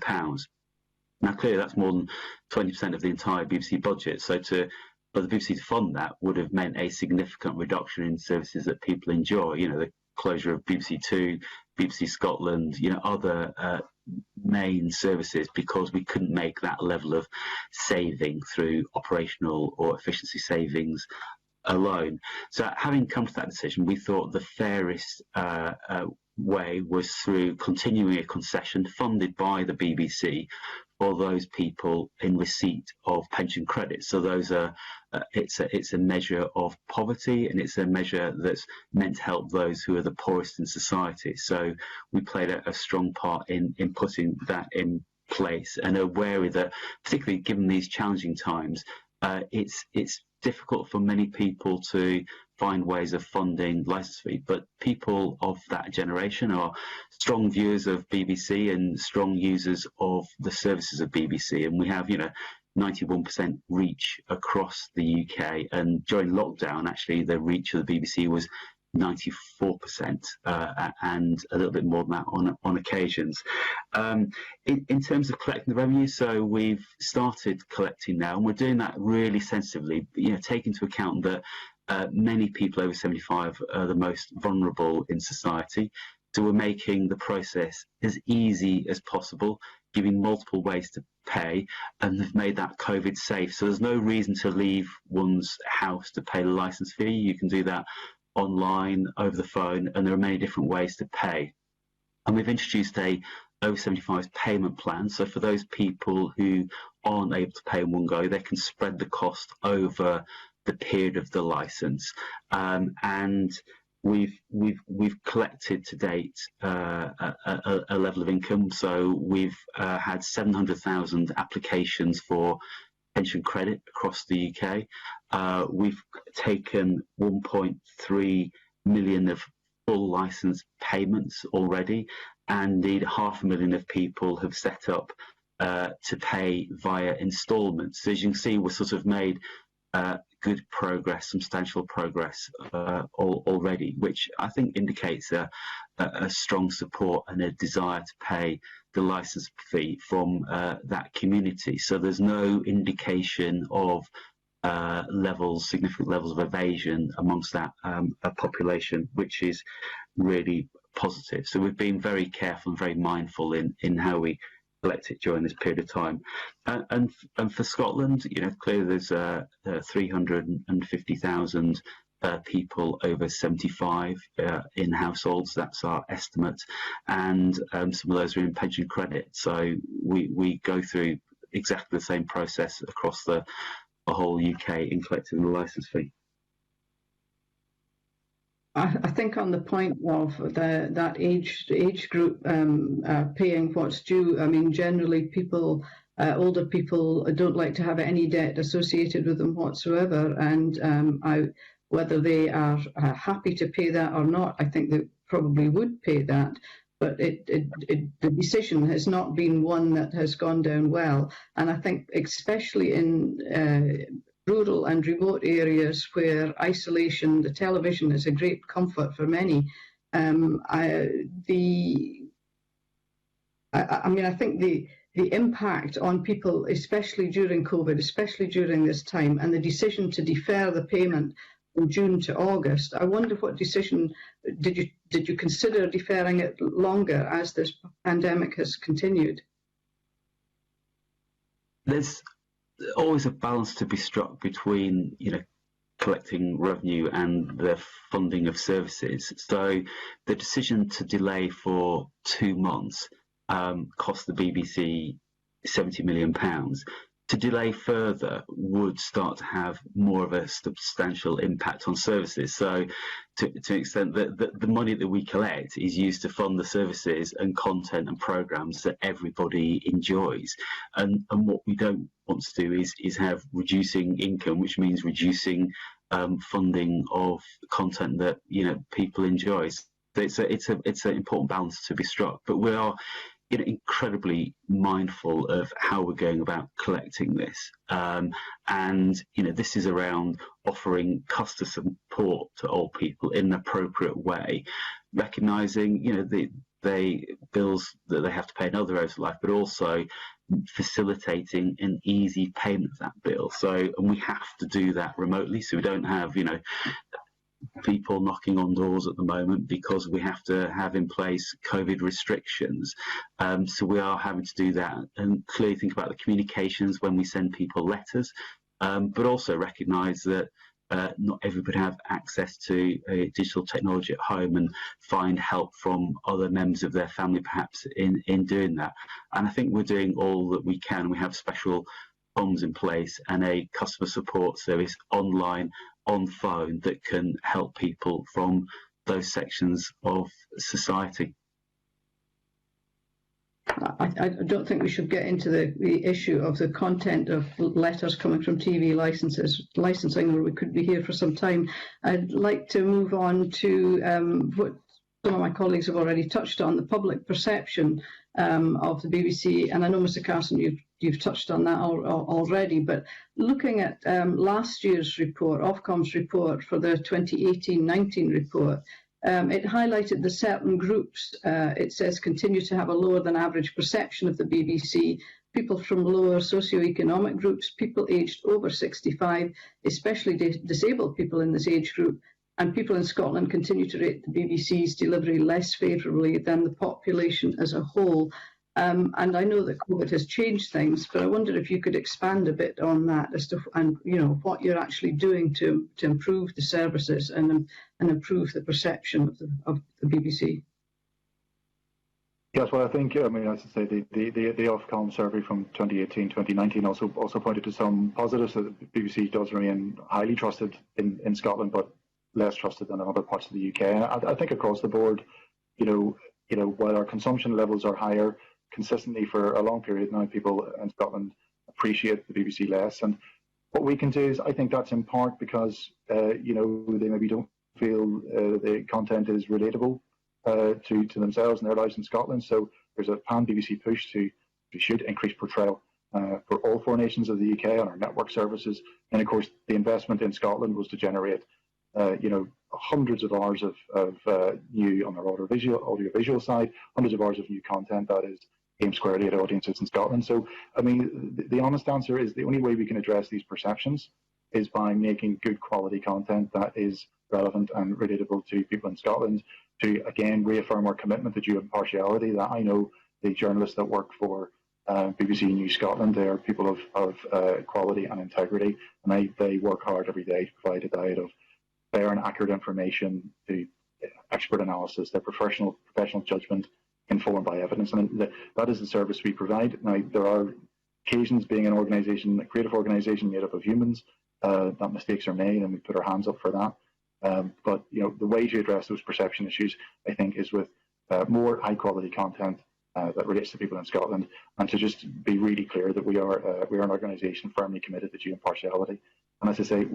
H: Now, clearly, that's more than 20% of the entire BBC budget. So for the BBC to fund that would have meant a significant reduction in services that people enjoy. The closure of BBC Two, BBC Scotland, other main services, because we couldn't make that level of saving through operational or efficiency savings alone. So having come to that decision, we thought the fairest way was through continuing a concession funded by the BBC for those people in receipt of pension credits. So those are it's a measure of poverty, and it's a measure that's meant to help those who are the poorest in society. So we played a strong part in putting that in place, and are wary that, particularly given these challenging times, it's difficult for many people to find ways of funding licence fee, but people of that generation are strong viewers of BBC and strong users of the services of BBC, and we have 91% reach across the UK, and during lockdown actually the reach of the BBC was 94%, and a little bit more than that on occasions. In terms of collecting the revenue, so we've started collecting now, and we're doing that really sensitively, taking into account that many people over 75 are the most vulnerable in society. So we're making the process as easy as possible, giving multiple ways to pay, and they've made that COVID safe. So there's no reason to leave one's house to pay the licence fee. You can do that online, over the phone, and there are many different ways to pay. And we've introduced a over 75s payment plan. So for those people who aren't able to pay in one go, they can spread the cost over the period of the licence. And we've collected to date a level of income. So we've had 700,000 applications for pension credit across the UK. We've taken 1.3 million of full licence payments already, and indeed 500,000 of people have set up to pay via instalments. So as you can see, we're sort of made good progress, substantial progress already, which I think indicates a strong support and a desire to pay the licence fee from that community. So there's no indication of significant levels of evasion amongst that population, which is really positive. So we've been very careful and very mindful in how we collect it during this period of time. And for Scotland, clearly there's 350,000 people over 75 in households. That's our estimate, and some of those are in pension credit. So we go through exactly the same process across the whole UK in collecting the licence fee.
J: I think on the point of that age group paying what's due, I mean, generally older people don't like to have any debt associated with them whatsoever, and whether they are happy to pay that or not, I think they probably would pay that. But the decision has not been one that has gone down well, and I think especially in rural and remote areas where isolation, the television is a great comfort for many. I think the impact on people, especially during COVID, especially during this time, and the decision to defer the payment from June to August, I wonder what decision did you consider deferring it longer as this pandemic has continued?
H: There's always a balance to be struck between, collecting revenue and the funding of services. So the decision to delay for 2 months cost the BBC £70 million. To delay further would start to have more of a substantial impact on services. So to an extent that the money that we collect is used to fund the services and content and programmes that everybody enjoys. And what we don't want to do is have reducing income, which means reducing funding of content that people enjoy. So it's an important balance to be struck. But we are incredibly mindful of how we're going about collecting this, and this is around offering customer support to old people in an appropriate way, recognising the bills that they have to pay in other areas of life, but also facilitating an easy payment of that bill. And we have to do that remotely, so we don't have people knocking on doors at the moment because we have to have in place COVID restrictions. So we are having to do that and clearly think about the communications when we send people letters, but also recognise that not everybody have access to digital technology at home and find help from other members of their family perhaps in doing that. And I think we're doing all that we can. We have special funds in place and a customer support service online on phone that can help people from those sections of society.
J: I don't think we should get into the issue of the content of letters coming from TV licensing, or we could be here for some time. I'd like to move on to what some of my colleagues have already touched on, the public perception of the BBC. And I know, Mr. Carson, you've touched on that already, but looking at last year's report, Ofcom's report for the 2018-19 report, it highlighted the certain groups, it says, continue to have a lower than average perception of the BBC. People from lower socioeconomic groups, people aged over 65, especially disabled people in this age group, and people in Scotland continue to rate the BBC's delivery less favourably than the population as a whole. And I know that COVID has changed things, but I wonder if you could expand a bit on that as to what you're actually doing to improve the services and improve the perception of the BBC.
G: Yes, well, I think, as I say, the Ofcom survey from 2018-2019 also pointed to some positives, that the BBC does remain highly trusted in Scotland, but less trusted than in other parts of the UK. And I think across the board, while our consumption levels are higher consistently for a long period now, people in Scotland appreciate the BBC less. And what we can do is, I think that's in part because, they maybe don't feel the content is relatable to themselves and their lives in Scotland. So there's a pan-BBC push to should increase portrayal for all 4 nations of the UK on our network services. And of course, the investment in Scotland was to generate, hundreds of hours of new on our audiovisual side, hundreds of hours of new content that is aimed squarely at audiences in Scotland. So, I mean, the honest answer is the only way we can address these perceptions is by making good quality content that is relevant and relatable to people in Scotland, to again reaffirm our commitment to due impartiality. That I know the journalists that work for BBC News Scotland, they are people of quality and integrity, and they work hard every day to provide a diet of fair and accurate information, to expert analysis, their professional judgment informed by evidence. And that is the service we provide. Now, there are occasions, being an organisation, a creative organisation made up of humans, that mistakes are made, and we put our hands up for that. But the way to address those perception issues, I think, is with more high quality content that relates to people in Scotland, and to just be really clear that we are an organisation firmly committed to due impartiality. And as I say,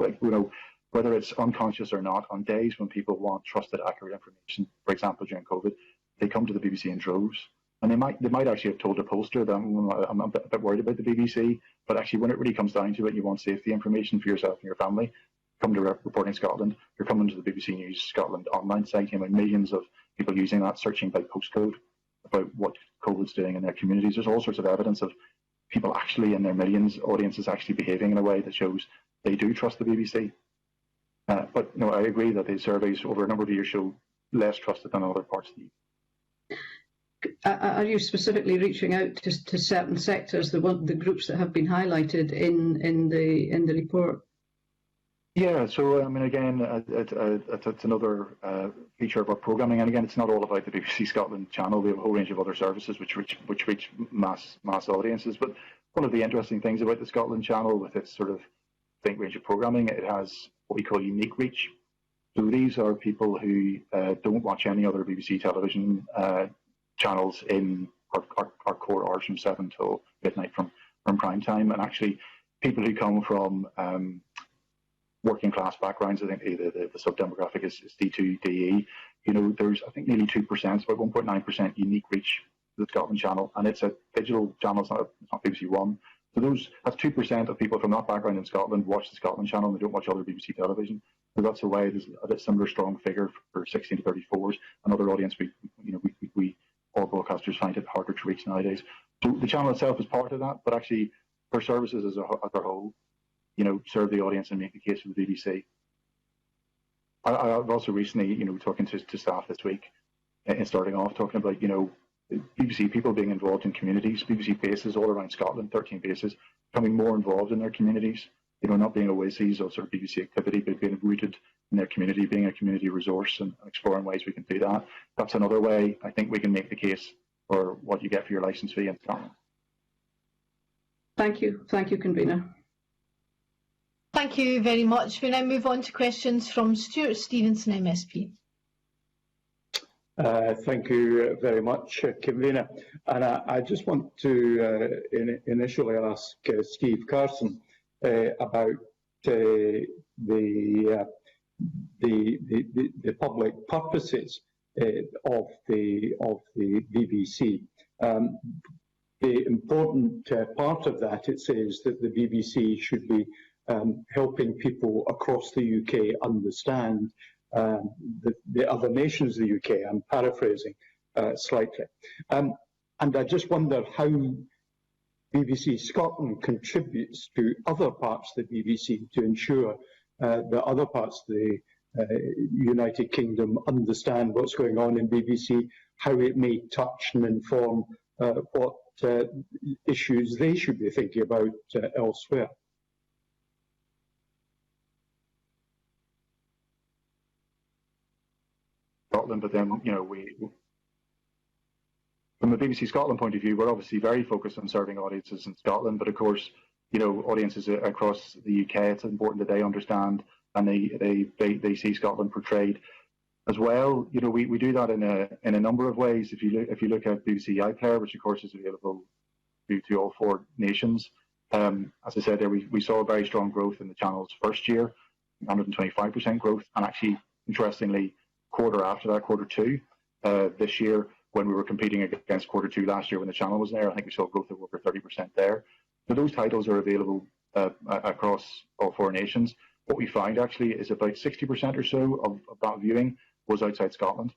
G: whether it's unconscious or not, on days when people want trusted, accurate information, for example, during COVID, they come to the BBC in droves. And they might actually have told a pollster that I'm a bit worried about the BBC, but actually when it really comes down to it, you want safety information for yourself and your family, come to Reporting Scotland. You're coming to the BBC News Scotland online site, millions of people using that, searching by postcode about what COVID's doing in their communities. There's all sorts of evidence of people actually in their millions, audiences actually behaving in a way that shows they do trust the BBC. But no, I agree that the surveys over a number of years show less trusted than other parts of the UK.
J: Are you specifically reaching out to certain sectors, the groups that have been highlighted in the report?
G: Yeah, so I mean, again, it's another feature of our programming, and again, it's not all about the BBC Scotland channel. We have a whole range of other services which reach mass audiences. But one of the interesting things about the Scotland channel, with its sort of range of programming, it has what we call unique reach. So these are people who don't watch any other BBC television channels in our core hours from 7 till midnight from prime time, and actually people who come from working class backgrounds. I think the sub-demographic is D2, DE. There's, I think, nearly 2%, about 1.9% unique reach to the Scotland channel, and it's a digital channel, it's not BBC One. So that's 2% of people from that background in Scotland watch the Scotland channel, and they don't watch other BBC television. So that's a way. There's a similar strong figure for 16 to 34s, another audience we all broadcasters find it harder to reach nowadays. So the channel itself is part of that, but actually our services as a whole, serve the audience and make the case for the BBC. I've also recently, talking to staff this week, and starting off talking about, BBC people being involved in communities, BBC bases all around Scotland, 13 bases, becoming more involved in their communities, not being oases of sort of BBC activity, but being rooted in their community, being a community resource, and exploring ways we can do that. That's another way I think we can make the case for what you get for your licence fee in Scotland.
J: Thank you, convener.
A: Thank you very much. We now move on to questions from Stuart Stevenson, MSP.
D: Thank you very much, convener. And I just want to initially ask Steve Carson about the public purposes of the BBC. The important part of that, it says that the BBC should be helping people across the UK understand the other nations of the UK. I'm paraphrasing slightly. And I just wonder how BBC Scotland contributes to other parts of the BBC to ensure that other parts of the United Kingdom understand what's going on in BBC, how it may touch and inform what issues they should be thinking about elsewhere.
G: Scotland, but then, from a BBC Scotland point of view, we're obviously very focused on serving audiences in Scotland, but of course, audiences across the UK, it's important that they understand and they see Scotland portrayed as well. We do that in a number of ways. If you look at BBC iPlayer, which of course is available to all 4 nations, as I said there, we saw a very strong growth in the channel's first year, 125% growth, and actually, interestingly, quarter after that, quarter 2 this year, when we were competing against quarter 2 last year when the channel was there, I think we saw growth of over 30% there. So those titles are available across all 4 nations. What we find actually is about 60% or so of that viewing was outside Scotland.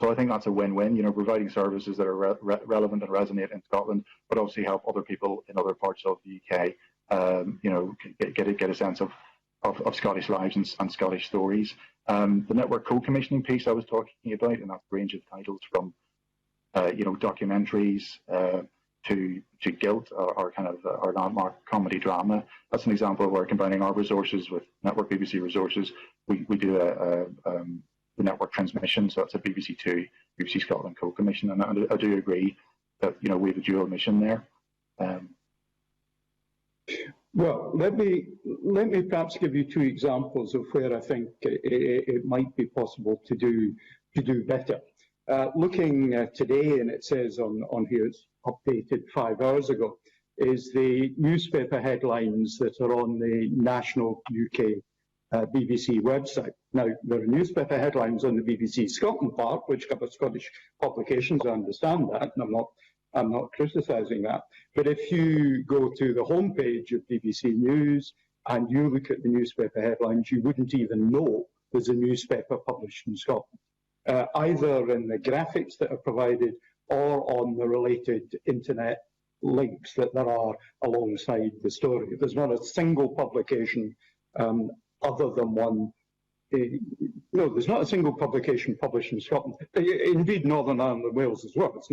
G: So I think that's a win-win, providing services that are relevant and resonate in Scotland, but obviously help other people in other parts of the UK, get a sense of Scottish lives and Scottish stories. The network co-commissioning piece I was talking about, and that range of titles from, documentaries to Guilt, our landmark comedy drama. That's an example of where combining our resources with network BBC resources. We do the network transmission, so that's a BBC Two, BBC Scotland co-commission, and I do agree that we have a dual mission there.
D: Well, let me perhaps give you 2 examples of where I think it might be possible to do better. Looking today, and it says on here it's updated 5 hours ago, is the newspaper headlines that are on the national UK BBC website. Now, there are newspaper headlines on the BBC Scotland part, which cover Scottish publications. I understand that, and I'm not criticising that. But if you go to the homepage of BBC News and you look at the newspaper headlines, you wouldn't even know there's a newspaper published in Scotland, either in the graphics that are provided or on the related internet links that there are alongside the story. There's not a single publication other than one. No, there's not a single publication published in Scotland. Indeed, Northern Ireland and Wales as well. It's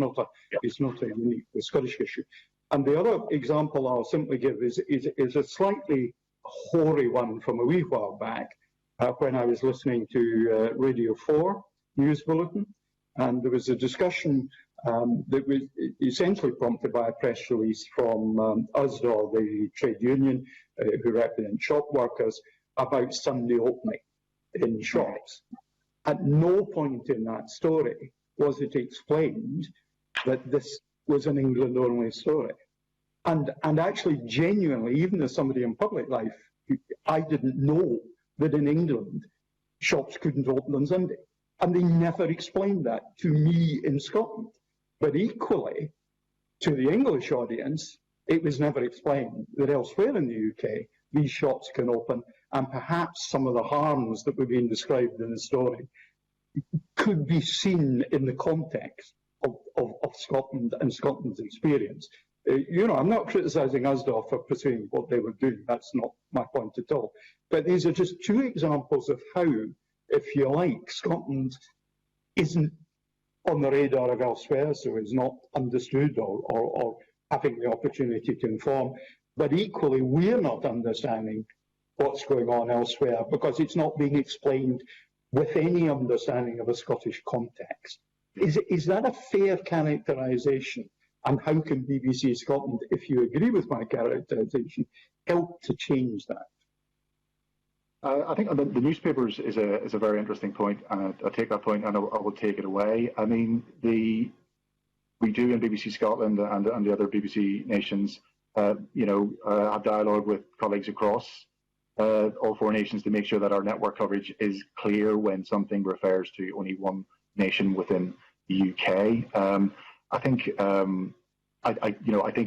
D: not a unique Scottish issue. And the other example I'll simply give is a slightly hoary one from a wee while back when I was listening to Radio 4 News Bulletin, and there was a discussion that was essentially prompted by a press release from USDAW, the trade union who represent shop workers, about Sunday opening in shops. At no point in that story was it explained that this was an England-only story. And actually, genuinely, even as somebody in public life, I didn't know that in England, shops couldn't open on Sunday. And they never explained that to me in Scotland. But equally, to the English audience, it was never explained that elsewhere in the UK, these shops can open, and perhaps some of the harms that were being described in the story could be seen in the context of Scotland and Scotland's experience. I'm not criticising USDAW for pursuing what they were doing. That's not my point at all. But these are just 2 examples of how, if you like, Scotland isn't on the radar of elsewhere, so is not understood or having the opportunity to inform. But equally, we're not understanding what's going on elsewhere because it's not being explained with any understanding of a Scottish context. Is that a fair characterisation? And how can BBC Scotland, if you agree with my characterisation, help to change that?
G: I think the newspapers is a very interesting point, and I take that point and I will take it away. I mean, we do in BBC Scotland and the other BBC nations, have dialogue with colleagues across all 4 nations to make sure that our network coverage is clear when something refers to only one nation within the UK. I think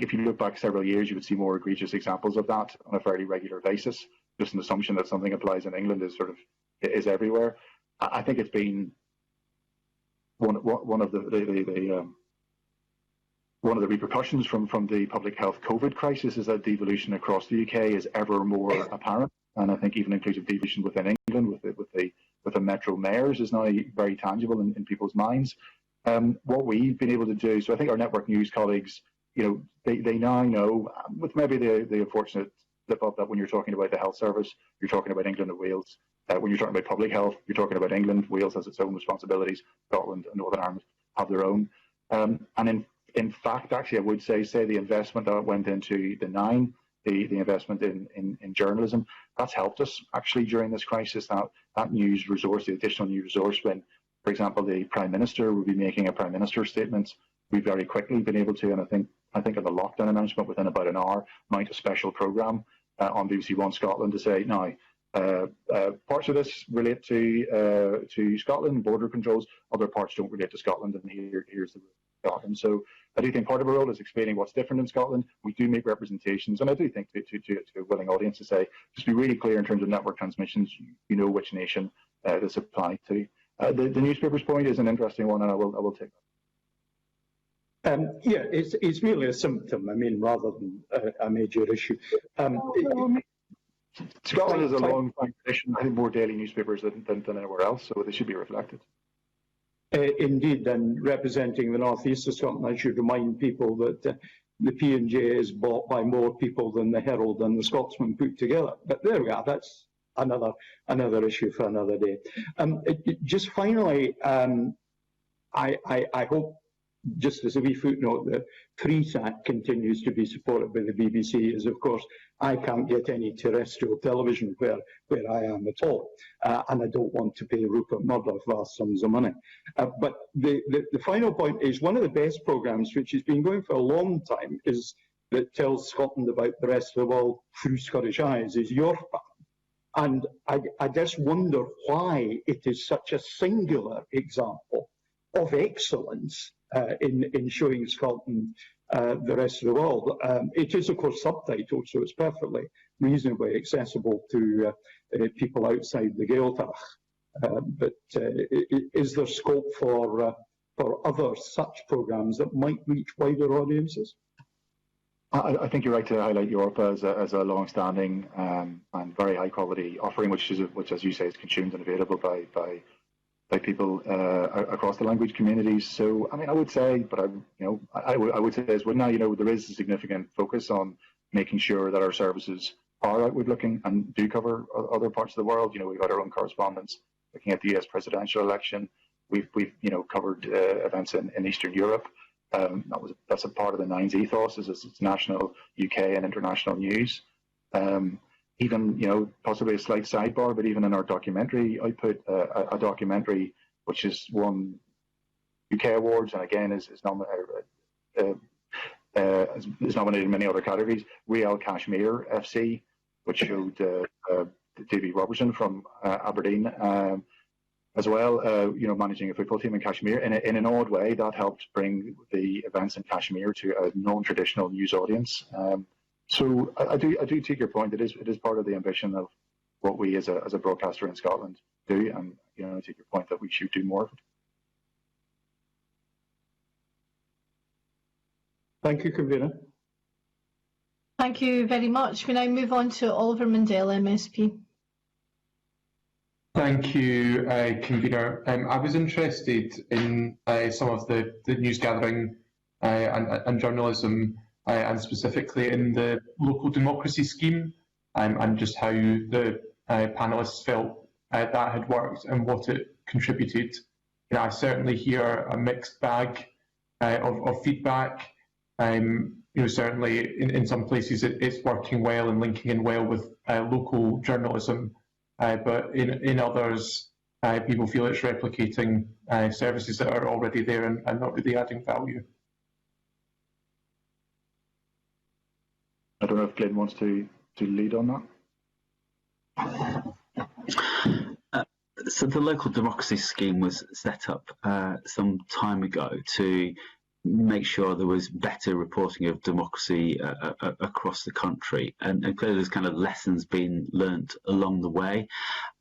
G: if you look back several years, you would see more egregious examples of that on a fairly regular basis. Just an assumption that something applies in England is everywhere. I think it's been one of the repercussions from the public health COVID crisis is that devolution across the UK is ever more apparent, and I think even inclusive devolution within England with the metro mayors is now very tangible in people's minds. What we've been able to do, so I think our network news colleagues, they now know, with maybe the unfortunate slip up that when you're talking about the health service, you're talking about England and Wales. When you're talking about public health, you're talking about England. Wales has its own responsibilities. Scotland and Northern Ireland have their own. And in fact, actually, I would say the investment that went into the Nine, the investment in journalism, that's helped us actually during this crisis. That news resource, the additional news resource, when, for example, the Prime Minister will be making a Prime Minister statement, we've very quickly been able to, and I think of the lockdown announcement within about an hour, mount a special programme on BBC One Scotland to say, now, Parts of this relate to Scotland, border controls. Other parts don't relate to Scotland, and here's the Scotland. So I do think part of our role is explaining what's different in Scotland. We do make representations, and I do think to a willing audience to say, just be really clear in terms of network transmissions. You know which nation this applies to. The newspapers point is an interesting one, and I will take that.
D: Yeah, it's really a symptom. I mean, rather than a major issue.
G: Scotland has a long tradition. I think more daily newspapers than anywhere else, so they should be reflected.
D: Indeed, and representing the northeast of Scotland, I should remind people that the P&J is bought by more people than the Herald and the Scotsman put together. But there we are. That's another issue for another day. Just finally, I hope, just as a wee footnote, that FreeSat continues to be supported by the BBC, as of course I can't get any terrestrial television where I am at all, and I don't want to pay Rupert Murdoch vast sums of money. But the final point is, one of the best programmes, which has been going for a long time, is that tells Scotland about the rest of the world through Scottish eyes, is Your Fan. And I just wonder why it is such a singular example of excellence in showing Scotland the rest of the world. It is, of course, subtitled, so it's perfectly reasonably accessible to people outside the Gaeltacht. But is there scope for other such programmes that might reach wider audiences?
G: I think you're right to highlight Yorpa as a long-standing and very high-quality offering, which, as you say, is consumed and available by people across the language communities. So, I mean, I would say, but I would say as well now, there is a significant focus on making sure that our services are outward-looking and do cover other parts of the world. We've got our own correspondents looking at the US presidential election. We've covered events in Eastern Europe. That's a part of the Nines ethos, is it's national, UK, and international news. Even, possibly a slight sidebar, but even in our documentary output, a documentary which has won UK awards and again is nominated in many other categories. Real Kashmir FC, which showed Davy Robertson from Aberdeen, as well. Managing a football team in Kashmir in an odd way that helped bring the events in Kashmir to a non-traditional news audience. So I do take your point. It is part of the ambition of what we as a broadcaster in Scotland do, and I take your point that we should do more of it.
D: Thank you, Convener.
A: Thank you very much. We now move on to Oliver Mundell, MSP.
K: Thank you, Convener. I was interested in some of the news gathering and journalism, and specifically in the local democracy scheme, and just how the panellists felt that had worked and what it contributed. I certainly hear a mixed bag of feedback. Certainly in some places it's working well and linking in well with local journalism, but in others people feel it's replicating services that are already there and not really adding value.
G: I don't know if Glenn wants to lead on
H: that. So the local democracy scheme was set up some time ago to make sure there was better reporting of democracy across the country, and clearly there's kind of lessons being learnt along the way.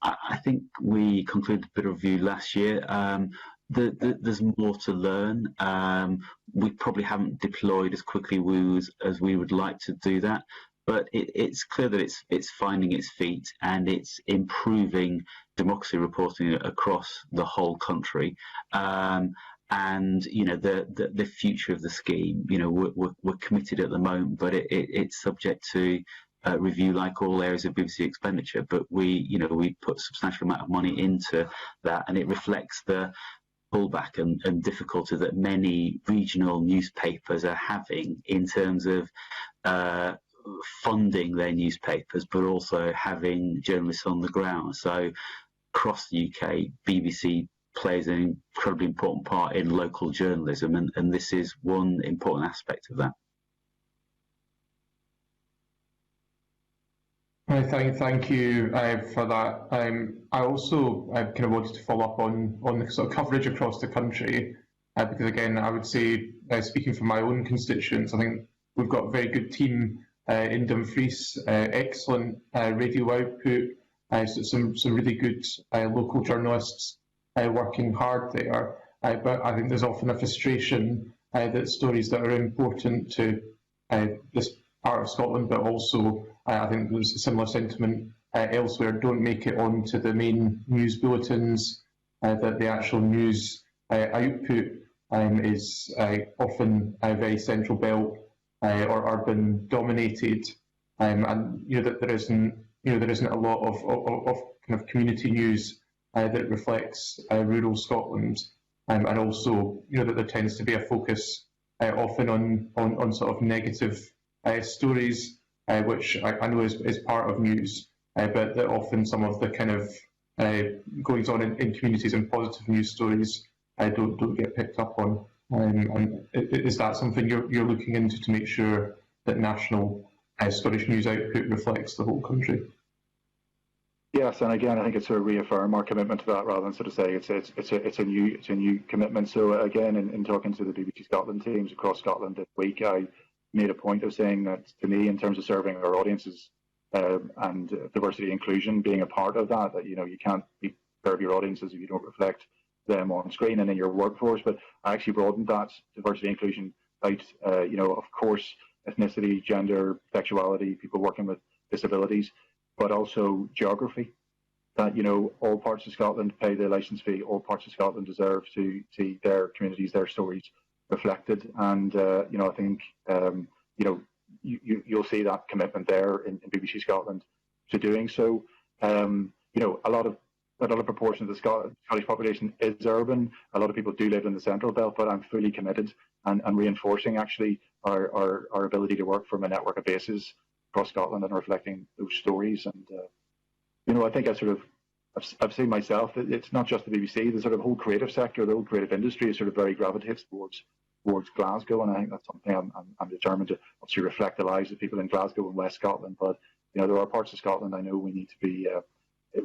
H: I think we concluded a bit of review last year. There's more to learn. We probably haven't deployed as quickly as we would like to do that, but it's clear that it's finding its feet and it's improving democracy reporting across the whole country. And the future of the scheme, we're committed at the moment, but it's subject to review like all areas of BBC expenditure. But we put a substantial amount of money into that, and it reflects the pullback and difficulty that many regional newspapers are having in terms of funding their newspapers, but also having journalists on the ground. So across the UK, BBC plays an incredibly important part in local journalism, and this is one important aspect of that.
K: Thank you for that. I also kind of wanted to follow up on the sort of coverage across the country, because again, I would say, speaking for my own constituents, I think we've got a very good team in Dumfries, excellent radio output, so some really good local journalists working hard there. But I think there's often a frustration that stories that are important to this part of Scotland, but also I think there's a similar sentiment elsewhere, don't make it onto the main news bulletins, that the actual news output is often very central belt or urban dominated, and that there isn't a lot of kind of community news that reflects rural Scotland, and also that there tends to be a focus often on sort of negative stories, which I know is part of news, but that often some of the kind of goings on in communities and positive news stories don't get picked up on. And is that something you're looking into to make sure that national Scottish news output reflects the whole country?
G: Yes, and again, I think it's sort of reaffirm our commitment to that rather than sort of say it's a new commitment. So again, in talking to the BBC Scotland teams across Scotland this week, I made a point of saying that to me, in terms of serving our audiences and diversity and inclusion being a part of that, that you can't serve your audiences if you don't reflect them on screen and in your workforce. But I actually broadened that diversity and inclusion out, of course, ethnicity, gender, sexuality, people working with disabilities, but also geography. That all parts of Scotland pay their licence fee. All parts of Scotland deserve to see their communities, their stories reflected. And I think you'll see that commitment there in BBC Scotland to doing so. A lot of proportion of the Scottish population is urban. A lot of people do live in the central belt, but I'm fully committed and reinforcing actually our ability to work from a network of bases across Scotland and reflecting those stories. And I think I've seen myself that it's not just the BBC. The sort of whole creative sector, the whole creative industry, is sort of very gravitates towards Glasgow, and I think that's something I'm determined to obviously reflect the lives of people in Glasgow and West Scotland. But there are parts of Scotland I know we need to be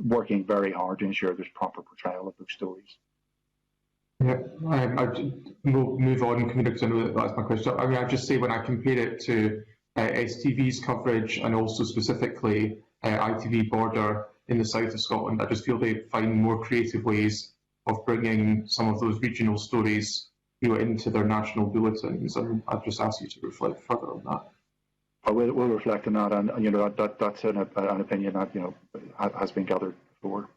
G: working very hard to ensure there's proper portrayal of those stories.
K: Yeah, we'll move on, because I know that's my question. I mean, I'd just say when I compare it to STV's coverage and also specifically ITV Border in the south of Scotland, I just feel they find more creative ways of bringing some of those regional stories into their national bulletins, and I'd just ask you to reflect further on that.
G: We'll reflect on that, and that's an opinion that has been gathered before.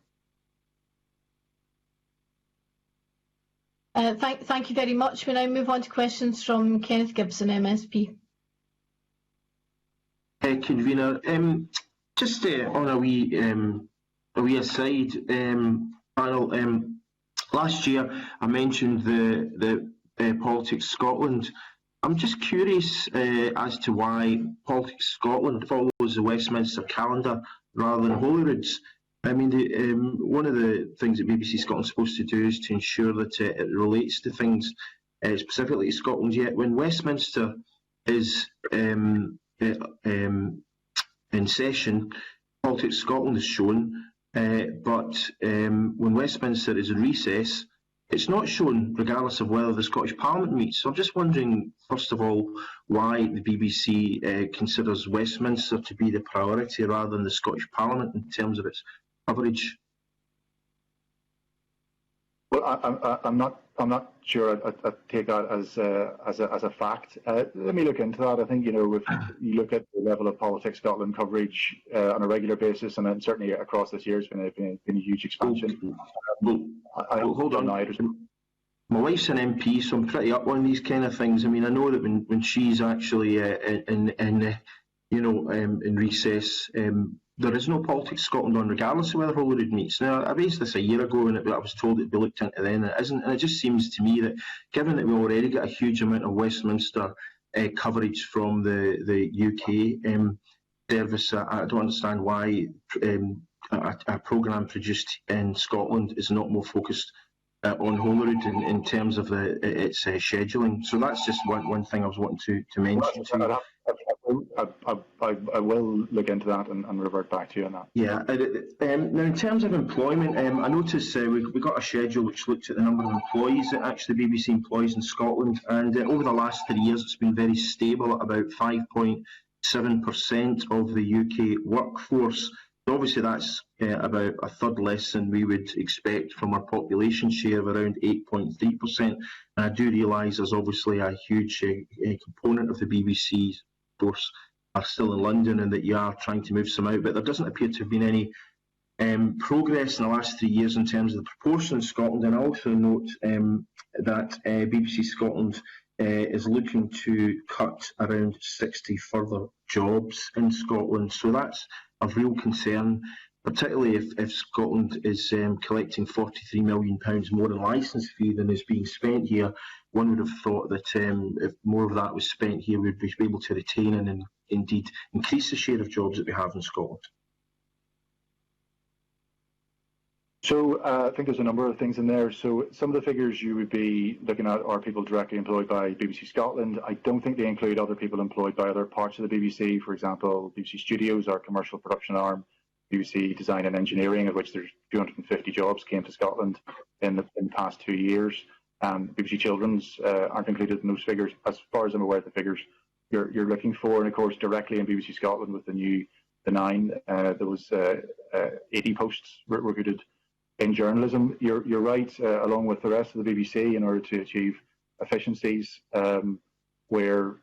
A: Thank you very much. We now move on to questions from Kenneth Gibson, MSP.
F: Convener, just on a wee aside, panel. Last year, I mentioned the Politics Scotland. I'm just curious as to why Politics Scotland follows the Westminster calendar rather than Holyrood's. I mean, one of the things that BBC Scotland's supposed to do is to ensure that it relates to things specifically to Scotland. Yet when Westminster is in session, Politics Scotland is shown. But when Westminster is in recess, it's not shown regardless of whether the Scottish Parliament meets. So I'm just wondering, first of all, why the BBC considers Westminster to be the priority rather than the Scottish Parliament in terms of its coverage.
G: Well, I'm not sure I take that as a fact. Let me look into that. I think if you look at the level of Politics Scotland coverage on a regular basis, and then certainly across this year, it's been a huge expansion.
F: Hold on. My wife's an MP, so I'm pretty up on these kind of things. I mean, I know that when she's actually in recess, there is no Politics Scotland on, regardless of whether Holyrood meets. Now, I raised this a year ago, and I was told it'd be looked into then. It isn't, and it just seems to me that, given that we already get a huge amount of Westminster coverage from the UK service, I don't understand why a programme produced in Scotland is not more focused on Holyrood in terms of its scheduling. So that's just one thing I was wanting to mention.
G: I will look into that and revert back to you on that.
F: Yeah. Now, in terms of employment, I noticed we got a schedule which looked at the number of employees that actually BBC employs in Scotland, and over the last 3 years it's been very stable at about 5.7% of the UK workforce. Obviously, that's about a third less than we would expect from our population share of around 8.3%. And I do realise there's obviously a huge component of the BBC's force are still in London and that you are trying to move some out, but there doesn't appear to have been any progress in the last 3 years in terms of the proportion in Scotland. And I also note that BBC Scotland is looking to cut around 60 further jobs in Scotland. So that's of real concern, particularly if Scotland is collecting £43 million more in licence fee than is being spent here. One would have thought that if more of that was spent here, we'd be able to retain and indeed increase the share of jobs that we have in Scotland.
G: So I think there's a number of things in there. So some of the figures you would be looking at are people directly employed by BBC Scotland. I don't think they include other people employed by other parts of the BBC. For example, BBC Studios, our commercial production arm, BBC Design and Engineering, of which there's 250 jobs came to Scotland in the past 2 years. BBC Children's aren't included in those figures. As far as I'm aware of the figures you're looking for, and of course directly in BBC Scotland with the 9, there was 80 posts recruited in journalism. You're right, along with the rest of the BBC, in order to achieve efficiencies, we're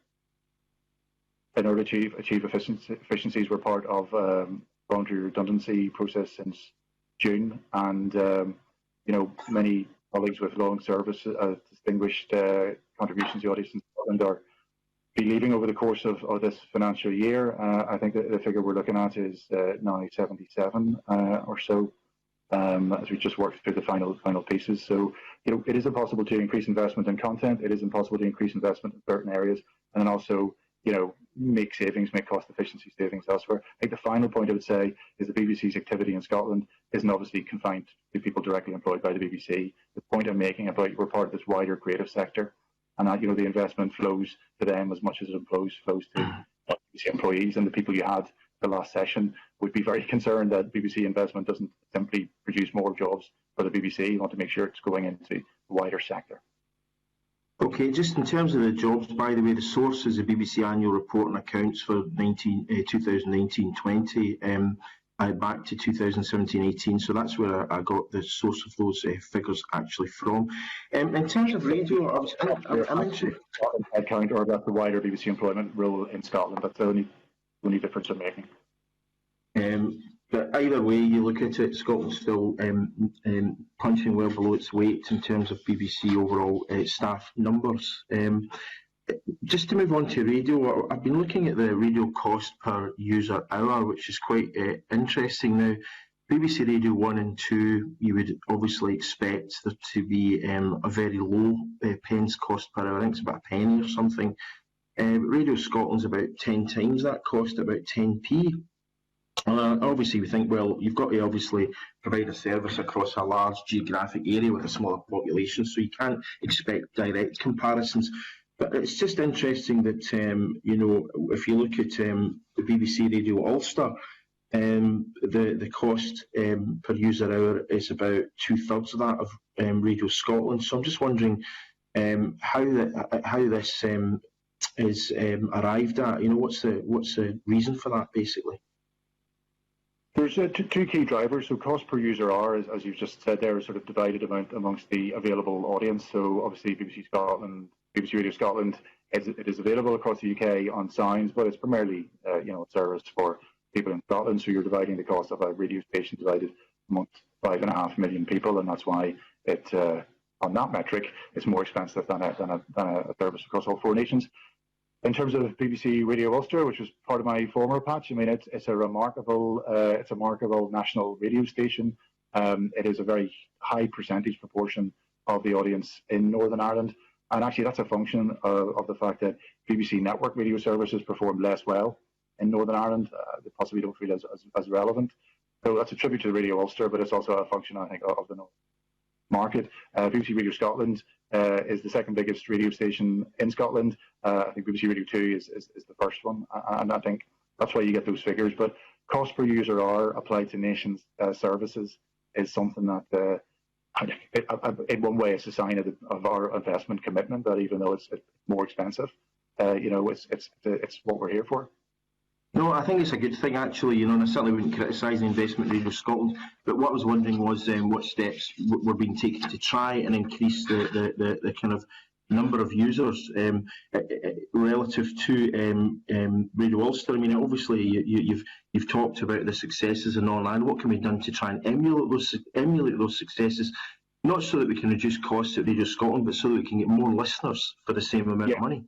G: part of voluntary redundancy process since June, and many colleagues with long service, distinguished contributions to the audience in Scotland are be leaving over the course of this financial year. I think that the figure we're looking at is now 77 or so, as we just worked through the final pieces. So, it is impossible to increase investment in content. It is impossible to increase investment in certain areas, and then also, make cost efficiency savings elsewhere. I think the final point I would say is the BBC's activity in Scotland isn't obviously confined to people directly employed by the BBC. The point I'm making about we're part of this wider creative sector, and that the investment flows to them as much as it flows to BBC employees. And the people you had the last session would be very concerned that BBC investment doesn't simply produce more jobs for the BBC. You want to make sure it's going into the wider sector.
F: Okay, just in terms of the jobs, by the way, the source is the BBC annual report and accounts for 2019-20, back to 2017-18. So that's where I got the source of those figures actually from. In terms of radio, I'm interested.
G: Headcount, or about the wider BBC employment role in Scotland. That's the only difference I'm making.
F: But either way you look at it, Scotland's still punching well below its weight in terms of BBC overall staff numbers. Just to move on to radio, I've been looking at the radio cost per user hour, which is quite interesting. Now, BBC Radio 1 and 2, you would obviously expect there to be a very low pence cost per hour. I think it's about a penny or something. Radio Scotland's about 10 times that cost, about 10p. Obviously, we think, well, you've got to obviously provide a service across a large geographic area with a smaller population, so you can't expect direct comparisons. But it's just interesting that, if you look at the BBC Radio Ulster, the cost per user hour is about 2/3 of that of Radio Scotland. So I'm just wondering how this is arrived at. What's the reason for that, basically?
G: There's two key drivers. So cost per user hour, as you've just said there, is sort of divided amongst the available audience. So obviously BBC Radio Scotland, it is available across the UK on sounds, but it's primarily a service for people in Scotland. So you're dividing the cost of a radio station divided amongst 5.5 million people, and that's why it on that metric it's more expensive than a service across all 4 nations. In terms of BBC Radio Ulster, which was part of my former patch, I mean, it's a remarkable national radio station. It is a very high percentage proportion of the audience in Northern Ireland, and actually that's a function of the fact that BBC network radio services perform less well in Northern Ireland. They possibly don't feel as relevant. So that's a tribute to Radio Ulster, but it's also a function, I think, of the market. BBC Radio Scotland is the second biggest radio station in Scotland. I think BBC Radio 2 is the first one, and I think that's why you get those figures. But cost per user hour applied to nations services is something that, in one way, it's a sign of our investment commitment. That even though it's more expensive, it's what we're here for.
F: No, I think it's a good thing, actually, and I certainly wouldn't criticise the investment in Radio Scotland, but what I was wondering was what steps were being taken to try and increase the kind of number of users relative to Radio Ulster. I mean, obviously, you've talked about the successes in Northern Ireland. What can be done to try and emulate those successes, not so that we can reduce costs at Radio Scotland, but so that we can get more listeners for the same amount of money?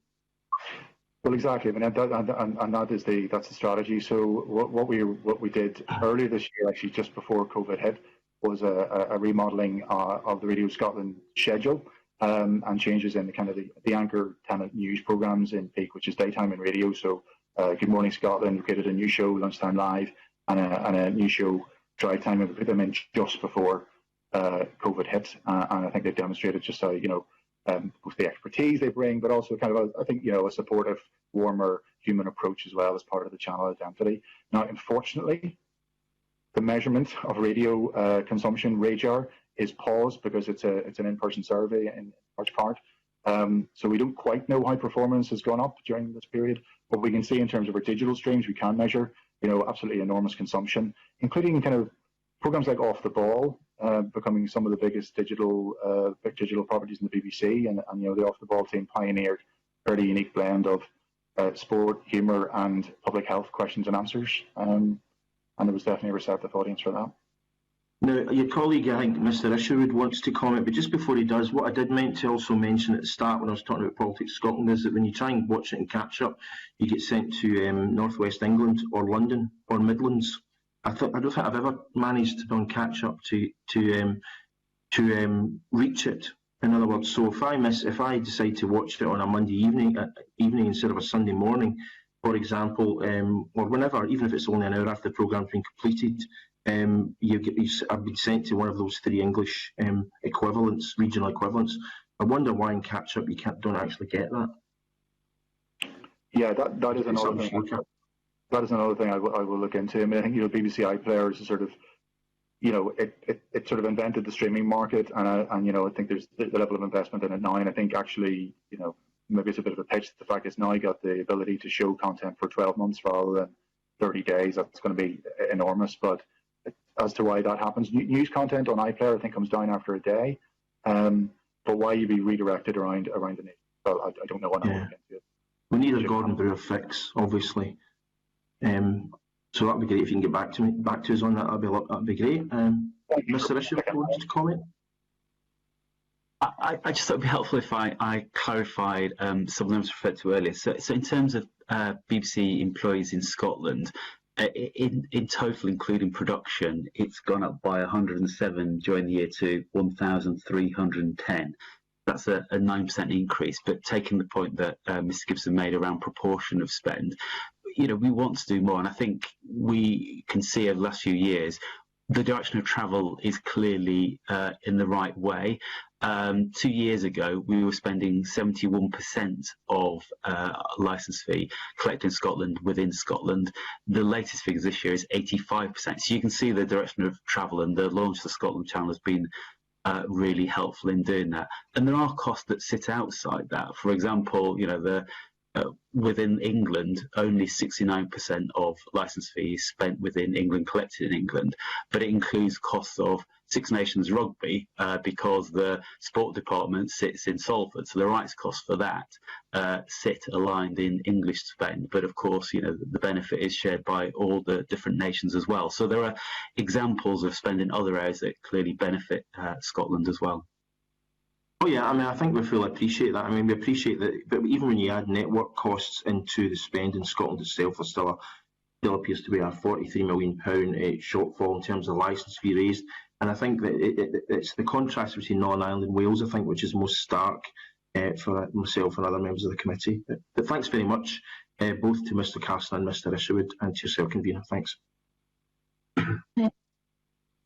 G: Well, exactly. I mean, and that's the strategy. So what we did earlier this year, actually just before COVID hit, was a remodelling of the Radio Scotland schedule and changes in the kind of the anchor kind of news programmes in peak, which is daytime in radio. So Good Morning Scotland, we created a new show, Lunchtime Live, and a new show, Drive Time, and we put them in just before COVID hit. And I think they've demonstrated just how both the expertise they bring, but also kind of, a supportive, warmer, human approach as well as part of the channel identity. Now, unfortunately, the measurement of radio consumption, RADAR, is paused because it's an in-person survey in large part. So we don't quite know how performance has gone up during this period. But we can see in terms of our digital streams, we can measure, absolutely enormous consumption, including kind of programs like Off the Ball, becoming some of the biggest digital properties in the BBC, and the Off the Ball team pioneered a fairly unique blend of sport, humour, and public health questions and answers, and there was definitely a receptive audience for that.
F: Now, your colleague, I think Mr Isherwood, wants to comment, but just before he does, what I did meant to also mention at the start when I was talking about Politics Scotland is that when you try and watch it and catch up, you get sent to North West England or London or Midlands. I don't think I've ever managed to on catch up to reach it. In other words, so if I decide to watch it on a Monday evening instead of a Sunday morning, for example, or whenever, even if it's only an hour after the programme's been completed, I've been sent to one of those three English equivalents, regional equivalents. I wonder why in catch up you don't actually get that.
G: Yeah, that is another thing. That is another thing I will look into. I mean, I think BBC iPlayer is sort of, it sort of invented the streaming market, and I think there's the level of investment in it now. And I think actually, maybe it's a bit of a pitch. The fact it's now got the ability to show content for 12 months rather than 30 days. That's going to be enormous. But as to why that happens, news content on iPlayer I think comes down after a day. But why you be redirected around the nation? Well, I don't know.
F: Yeah. We need a Gordon Brewer fix, obviously. So that'd be great if you can get back to us on that. That'd be great. Mr. Isherwood, wants to comment?
H: I just thought it'd be helpful if I clarified some of them referred to earlier. So in terms of BBC employees in Scotland, in total, including production, it's gone up by 107 during the year to 1,310. That's a 9% increase. But taking the point that Mr. Gibson made around proportion of spend, we want to do more, and I think we can see over the last few years the direction of travel is clearly in the right way. 2 years ago, we were spending 71% of licence fee collected in Scotland within Scotland. The latest figures this year is 85%. So you can see the direction of travel, and the launch of the Scotland Channel has been really helpful in doing that. And there are costs that sit outside that. For example, within England, only 69% of licence fees spent within England collected in England, but it includes costs of Six Nations rugby because the sport department sits in Salford, so the rights costs for that sit aligned in English spend. But of course, the benefit is shared by all the different nations as well. So there are examples of spend in other areas that clearly benefit Scotland as well.
F: Oh yeah, I mean, I think we fully appreciate that. I mean, we appreciate that, but even when you add network costs into the spend in Scotland itself, there still appears to be a £43 million shortfall in terms of licence fee raised. And I think that it's the contrast between Northern Ireland and Wales, I think, which is most stark for myself and other members of the committee. But thanks very much, both to Mr. Carson and Mr. Isherwood, and to yourself, convener. Thanks.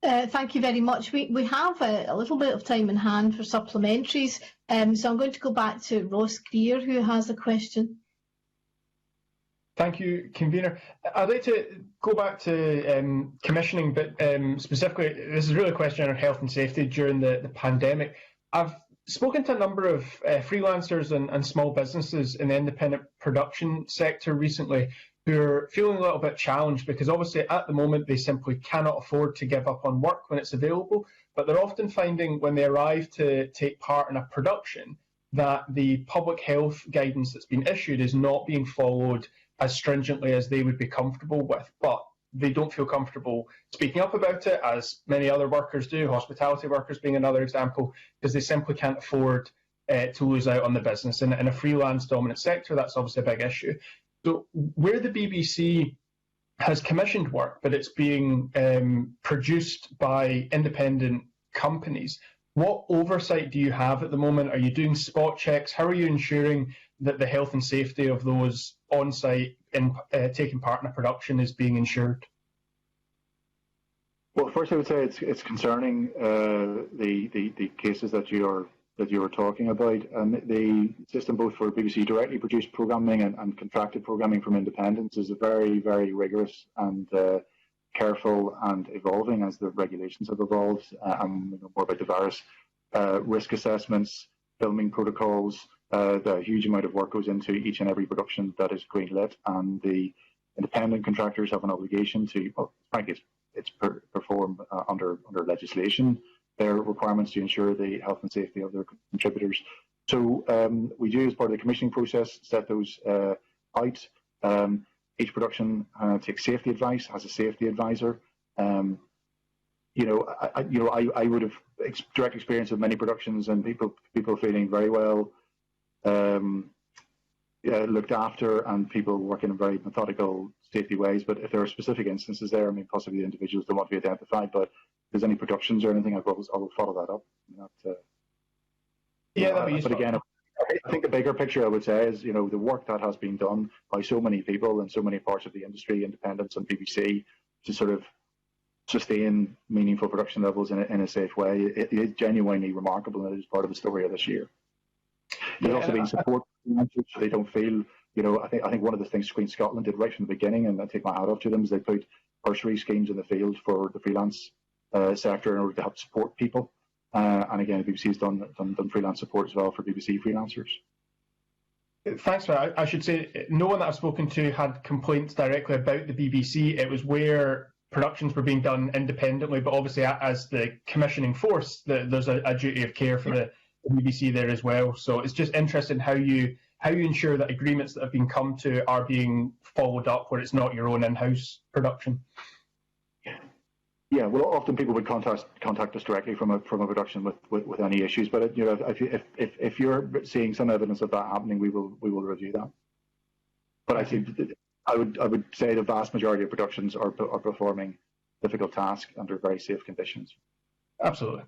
A: Thank you very much. We have a little bit of time in hand for supplementaries, so I'm going to go back to Ross Greer, who has a question.
I: Thank you, Convener. I'd like to go back to commissioning, but specifically, this is really a question on health and safety during the pandemic. I've spoken to a number of freelancers and small businesses in the independent production sector recently who are feeling a little bit challenged because obviously at the moment they simply cannot afford to give up on work when it's available, but they're often finding when they arrive to take part in a production that the public health guidance that's been issued is not being followed as stringently as they would be comfortable with, but they don't feel comfortable speaking up about it, as many other workers do, hospitality workers being another example, because they simply can't afford to lose out on the business. And in a freelance dominant sector, that's obviously a big issue. So where the BBC has commissioned work, but it's being produced by independent companies, what oversight do you have at the moment? Are you doing spot checks? How are you ensuring that the health and safety of those on-site in taking part in a production is being ensured?
G: Well, first I would say it's concerning the cases that you were talking about. The system both for BBC directly produced programming and contracted programming from independents is very, very rigorous and careful and evolving as the regulations have evolved. And we know more about the various risk assessments, filming protocols. The huge amount of work goes into each and every production that is greenlit, and the independent contractors have an obligation to, well, frankly, it's performed under legislation, their requirements to ensure the health and safety of their contributors. So we do, as part of the commissioning process, set those out. Each production takes safety advice, has a safety advisor. I would have direct experience of many productions and people feeling very well looked after, and people working in very methodical safety ways. But if there are specific instances there, I mean, possibly the individuals don't want to be identified, but if there's any productions or anything, I will follow that up. But again, I think the bigger picture, I would say, is the work that has been done by so many people in so many parts of the industry, independents and BBC, to sort of sustain meaningful production levels in a safe way. It is genuinely remarkable, and it is part of the story of this year. There's also been support so they don't feel, I think one of the things Screen Scotland did right from the beginning, and I take my hat off to them, is they put bursary schemes in the field for the freelance sector in order to help support people. And again, the BBC has done freelance support as well for BBC freelancers.
I: Thanks for that. I should say, no one that I've spoken to had complaints directly about the BBC. It was where productions were being done independently, but obviously as the commissioning force, there's a duty of care for the BBC there as well. So it's just interesting how you ensure that agreements that have been come to are being followed up where it's not your own in-house production.
G: Yeah, well, often people would contact us directly from a production with any issues. But if you're seeing some evidence of that happening, we will review that. But I think I would say the vast majority of productions are performing difficult tasks under very safe conditions.
I: Absolutely.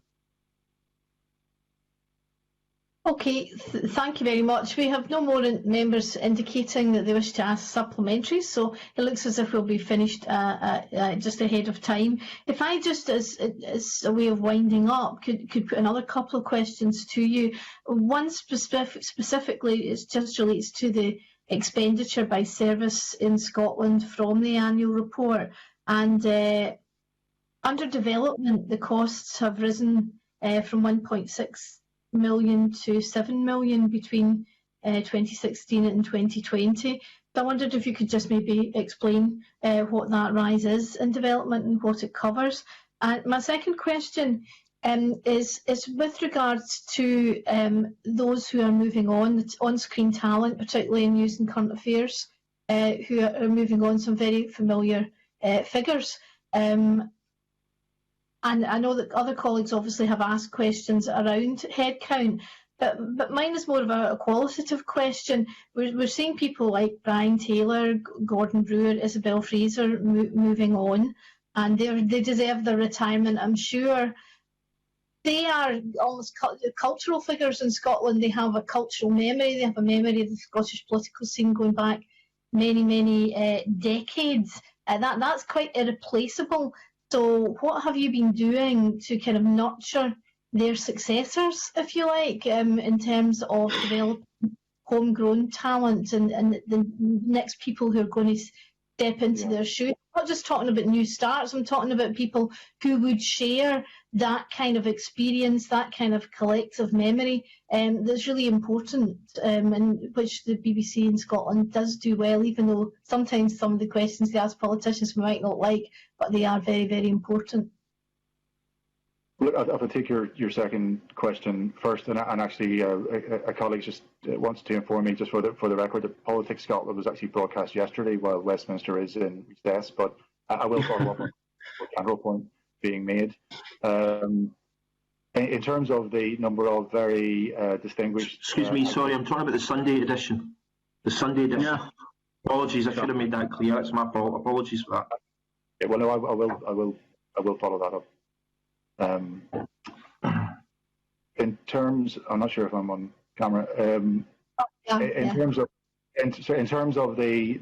A: Okay, thank you very much. We have no more members indicating that they wish to ask supplementaries, so it looks as if we'll be finished just ahead of time. If I just, as a way of winding up, could put another couple of questions to you. One specifically just relates to the expenditure by service in Scotland from the annual report. And under development, the costs have risen from 1.6 million to 7 million between 2016 and 2020. So I wondered if you could just maybe explain what that rise is in development and what it covers. And my second question is with regards to those who are moving on-screen talent, particularly in news and current affairs, who are moving on, some very familiar figures. And I know that other colleagues obviously have asked questions around headcount, but mine is more of a qualitative question. We're seeing people like Brian Taylor, Gordon Brewer, Isabel Fraser moving on, and they deserve their retirement. I'm sure they are almost cultural figures in Scotland. They have a cultural memory. They have a memory of the Scottish political scene going back many decades. That's quite irreplaceable. So what have you been doing to kind of nurture their successors, if you like, in terms of developing homegrown talent and the next people who are going to step into their shoes? I'm not just talking about new starts, I'm talking about people who would share that kind of experience, that kind of collective memory that's really important, and which the BBC in Scotland does do well, even though sometimes some of the questions they ask politicians we might not like, but they are very, very important.
G: Look, I'll take your second question first, and actually a colleague just wants to inform me, just for the record, that Politics Scotland was actually broadcast yesterday while Westminster is in recess, but I will follow up on the general point being made. In terms of the number of very distinguished...
F: Excuse me, sorry, I'm talking about the Sunday edition. The Sunday edition. Yeah. Apologies, I should have made that clear. It's my fault. Apologies for that.
G: Yeah, well, no, I will follow that up. In terms, I'm not sure if I'm on camera. In terms of the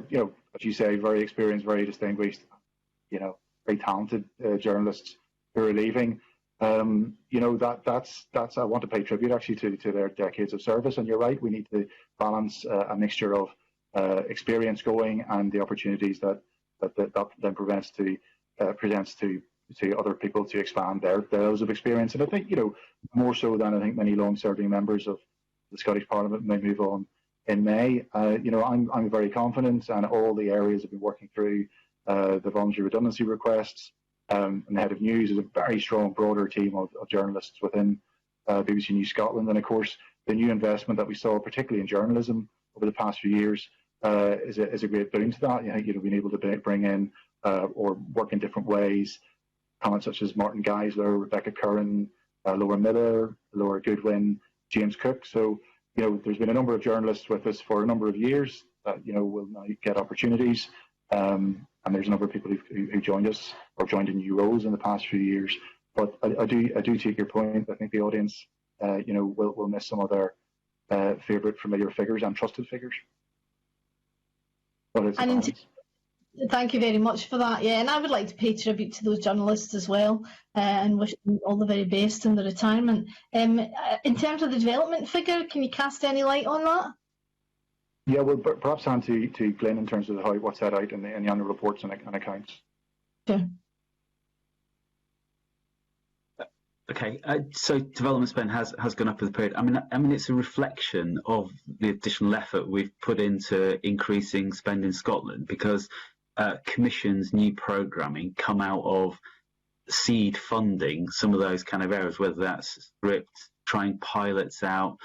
G: you know, as you say, very experienced, very distinguished, you know, very talented journalists who are leaving. You know, that's I want to pay tribute actually to their decades of service. And you're right, we need to balance a mixture of experience going and the opportunities that then presents to other people to expand their levels of experience. And I think, you know, more so than I think many long-serving members of the Scottish Parliament may move on in May. You know, I'm very confident, and all the areas I've been working through, the voluntary redundancy requests, and the head of news is a very strong, broader team of journalists within BBC News Scotland. And of course, the new investment that we saw, particularly in journalism over the past few years, is a great boon to that. You know, being able to bring in or work in different ways, talent such as Martin Geisler, Rebecca Curran, Laura Miller, Laura Goodwin, James Cook. So, you know, there's been a number of journalists with us for a number of years that, you know, will now get opportunities. And there's a number of people who joined us or joined in new roles in the past few years. But I do take your point. I think the audience, you know, will miss some of their favourite familiar figures and trusted figures.
A: Thank you very much for that. Yeah, and I would like to pay tribute to those journalists as well, and wish them all the very best in their retirement. In terms of the development figure, can you cast any light on that?
G: Yeah, well, perhaps hand to Glenn in terms of what's set out in the annual reports and accounts.
A: Sure.
H: Okay, so development spend has gone up over the period. I mean, it's a reflection of the additional effort we've put into increasing spend in Scotland, because commissions, new programming come out of seed funding, some of those kind of areas, whether that's script, trying pilots out,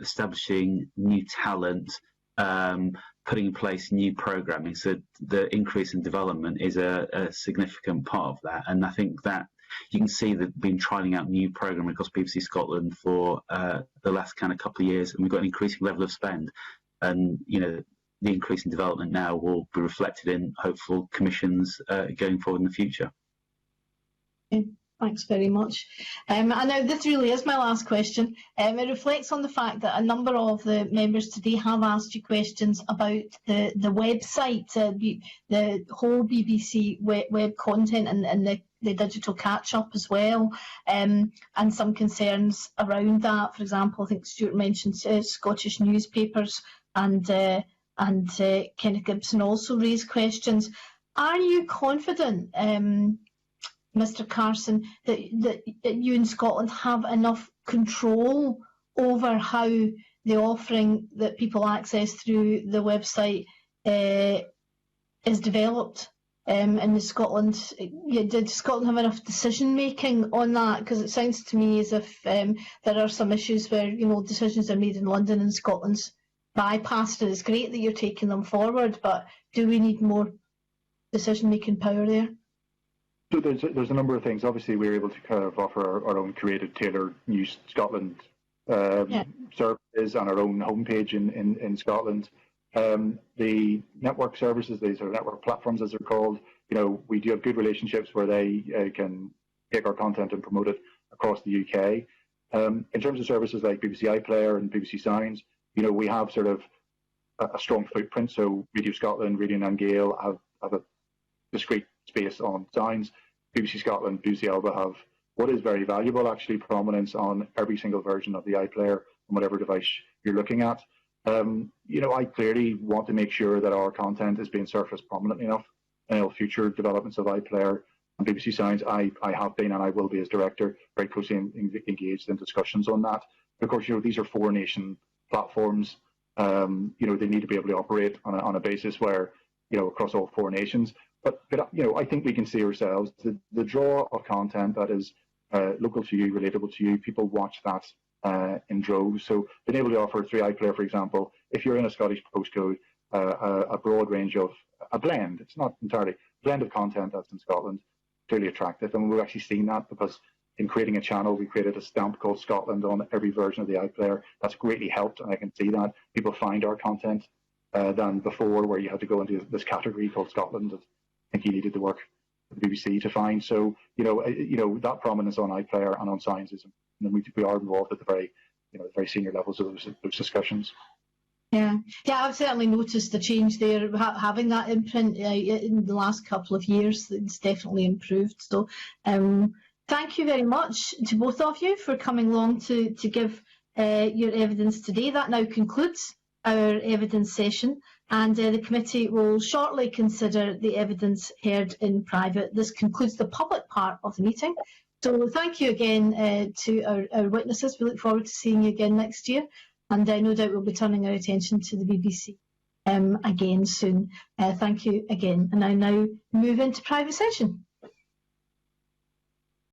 H: establishing new talent, putting in place new programming. So the increase in development is a significant part of that, and I think that you can see that we've been trialling out new programming across BBC Scotland for the last kind of couple of years, and we've got an increasing level of spend. And, you know, the increase in development now will be reflected in hopeful commissions going forward in the future.
A: Okay, thanks very much. And now this really is my last question. It reflects on the fact that a number of the members today have asked you questions about the website, the whole BBC web content and the digital catch-up as well, and some concerns around that. For example, I think Stuart mentioned Scottish newspapers, and Kenneth Gibson also raised questions. Are you confident, Mr. Carson, that you in Scotland have enough control over how the offering that people access through the website is developed? In Scotland, did Scotland have enough decision making on that? Because it sounds to me as if there are some issues where, you know, decisions are made in London and Scotland's bypassed. And it's great that you're taking them forward, but do we need more decision making power there?
G: So there's a number of things. Obviously, we're able to kind of offer our own created, tailored News Scotland services and our own homepage in Scotland. The network services, these are network platforms as they're called, you know, we do have good relationships where they can take our content and promote it across the UK. In terms of services like BBC iPlayer and BBC Sounds, you know, we have sort of a strong footprint. So Radio Scotland, Radio Nan Gael have a discrete space on sounds. BBC Scotland, BBC Alba have what is very valuable, actually, prominence on every single version of the iPlayer on whatever device you're looking at. I clearly want to make sure that our content is being surfaced prominently enough in all future developments of iPlayer and BBC Sounds. I have been, and I will be as director, very closely engaged in discussions on that. Of course, these are 4 nation platforms. They need to be able to operate on a basis where, across all 4 nations. But I think we can see ourselves the draw of content that is local to you, relatable to you. People watch that in droves. So being able to offer through iPlayer, for example, if you're in a Scottish postcode, a broad range of a blend. It's not entirely a blend of content that's in Scotland, clearly attractive. And we've actually seen that because in creating a channel, we created a stamp called Scotland on every version of the iPlayer. That's greatly helped, and I can see that people find our content than before, where you had to go into this category called Scotland. I think you needed to work with the BBC to find. So that prominence on iPlayer and on Sounds is, we are involved at the very senior levels of those discussions.
A: Yeah, I've certainly noticed the change there. Having that imprint in the last couple of years, it's definitely improved. So, thank you very much to both of you for coming along to give your evidence today. That now concludes our evidence session, and the committee will shortly consider the evidence heard in private. This concludes the public part of the meeting. So thank you again to our witnesses. We look forward to seeing you again next year, and no doubt we'll be turning our attention to the BBC again soon. Thank you again, and I now move into private session.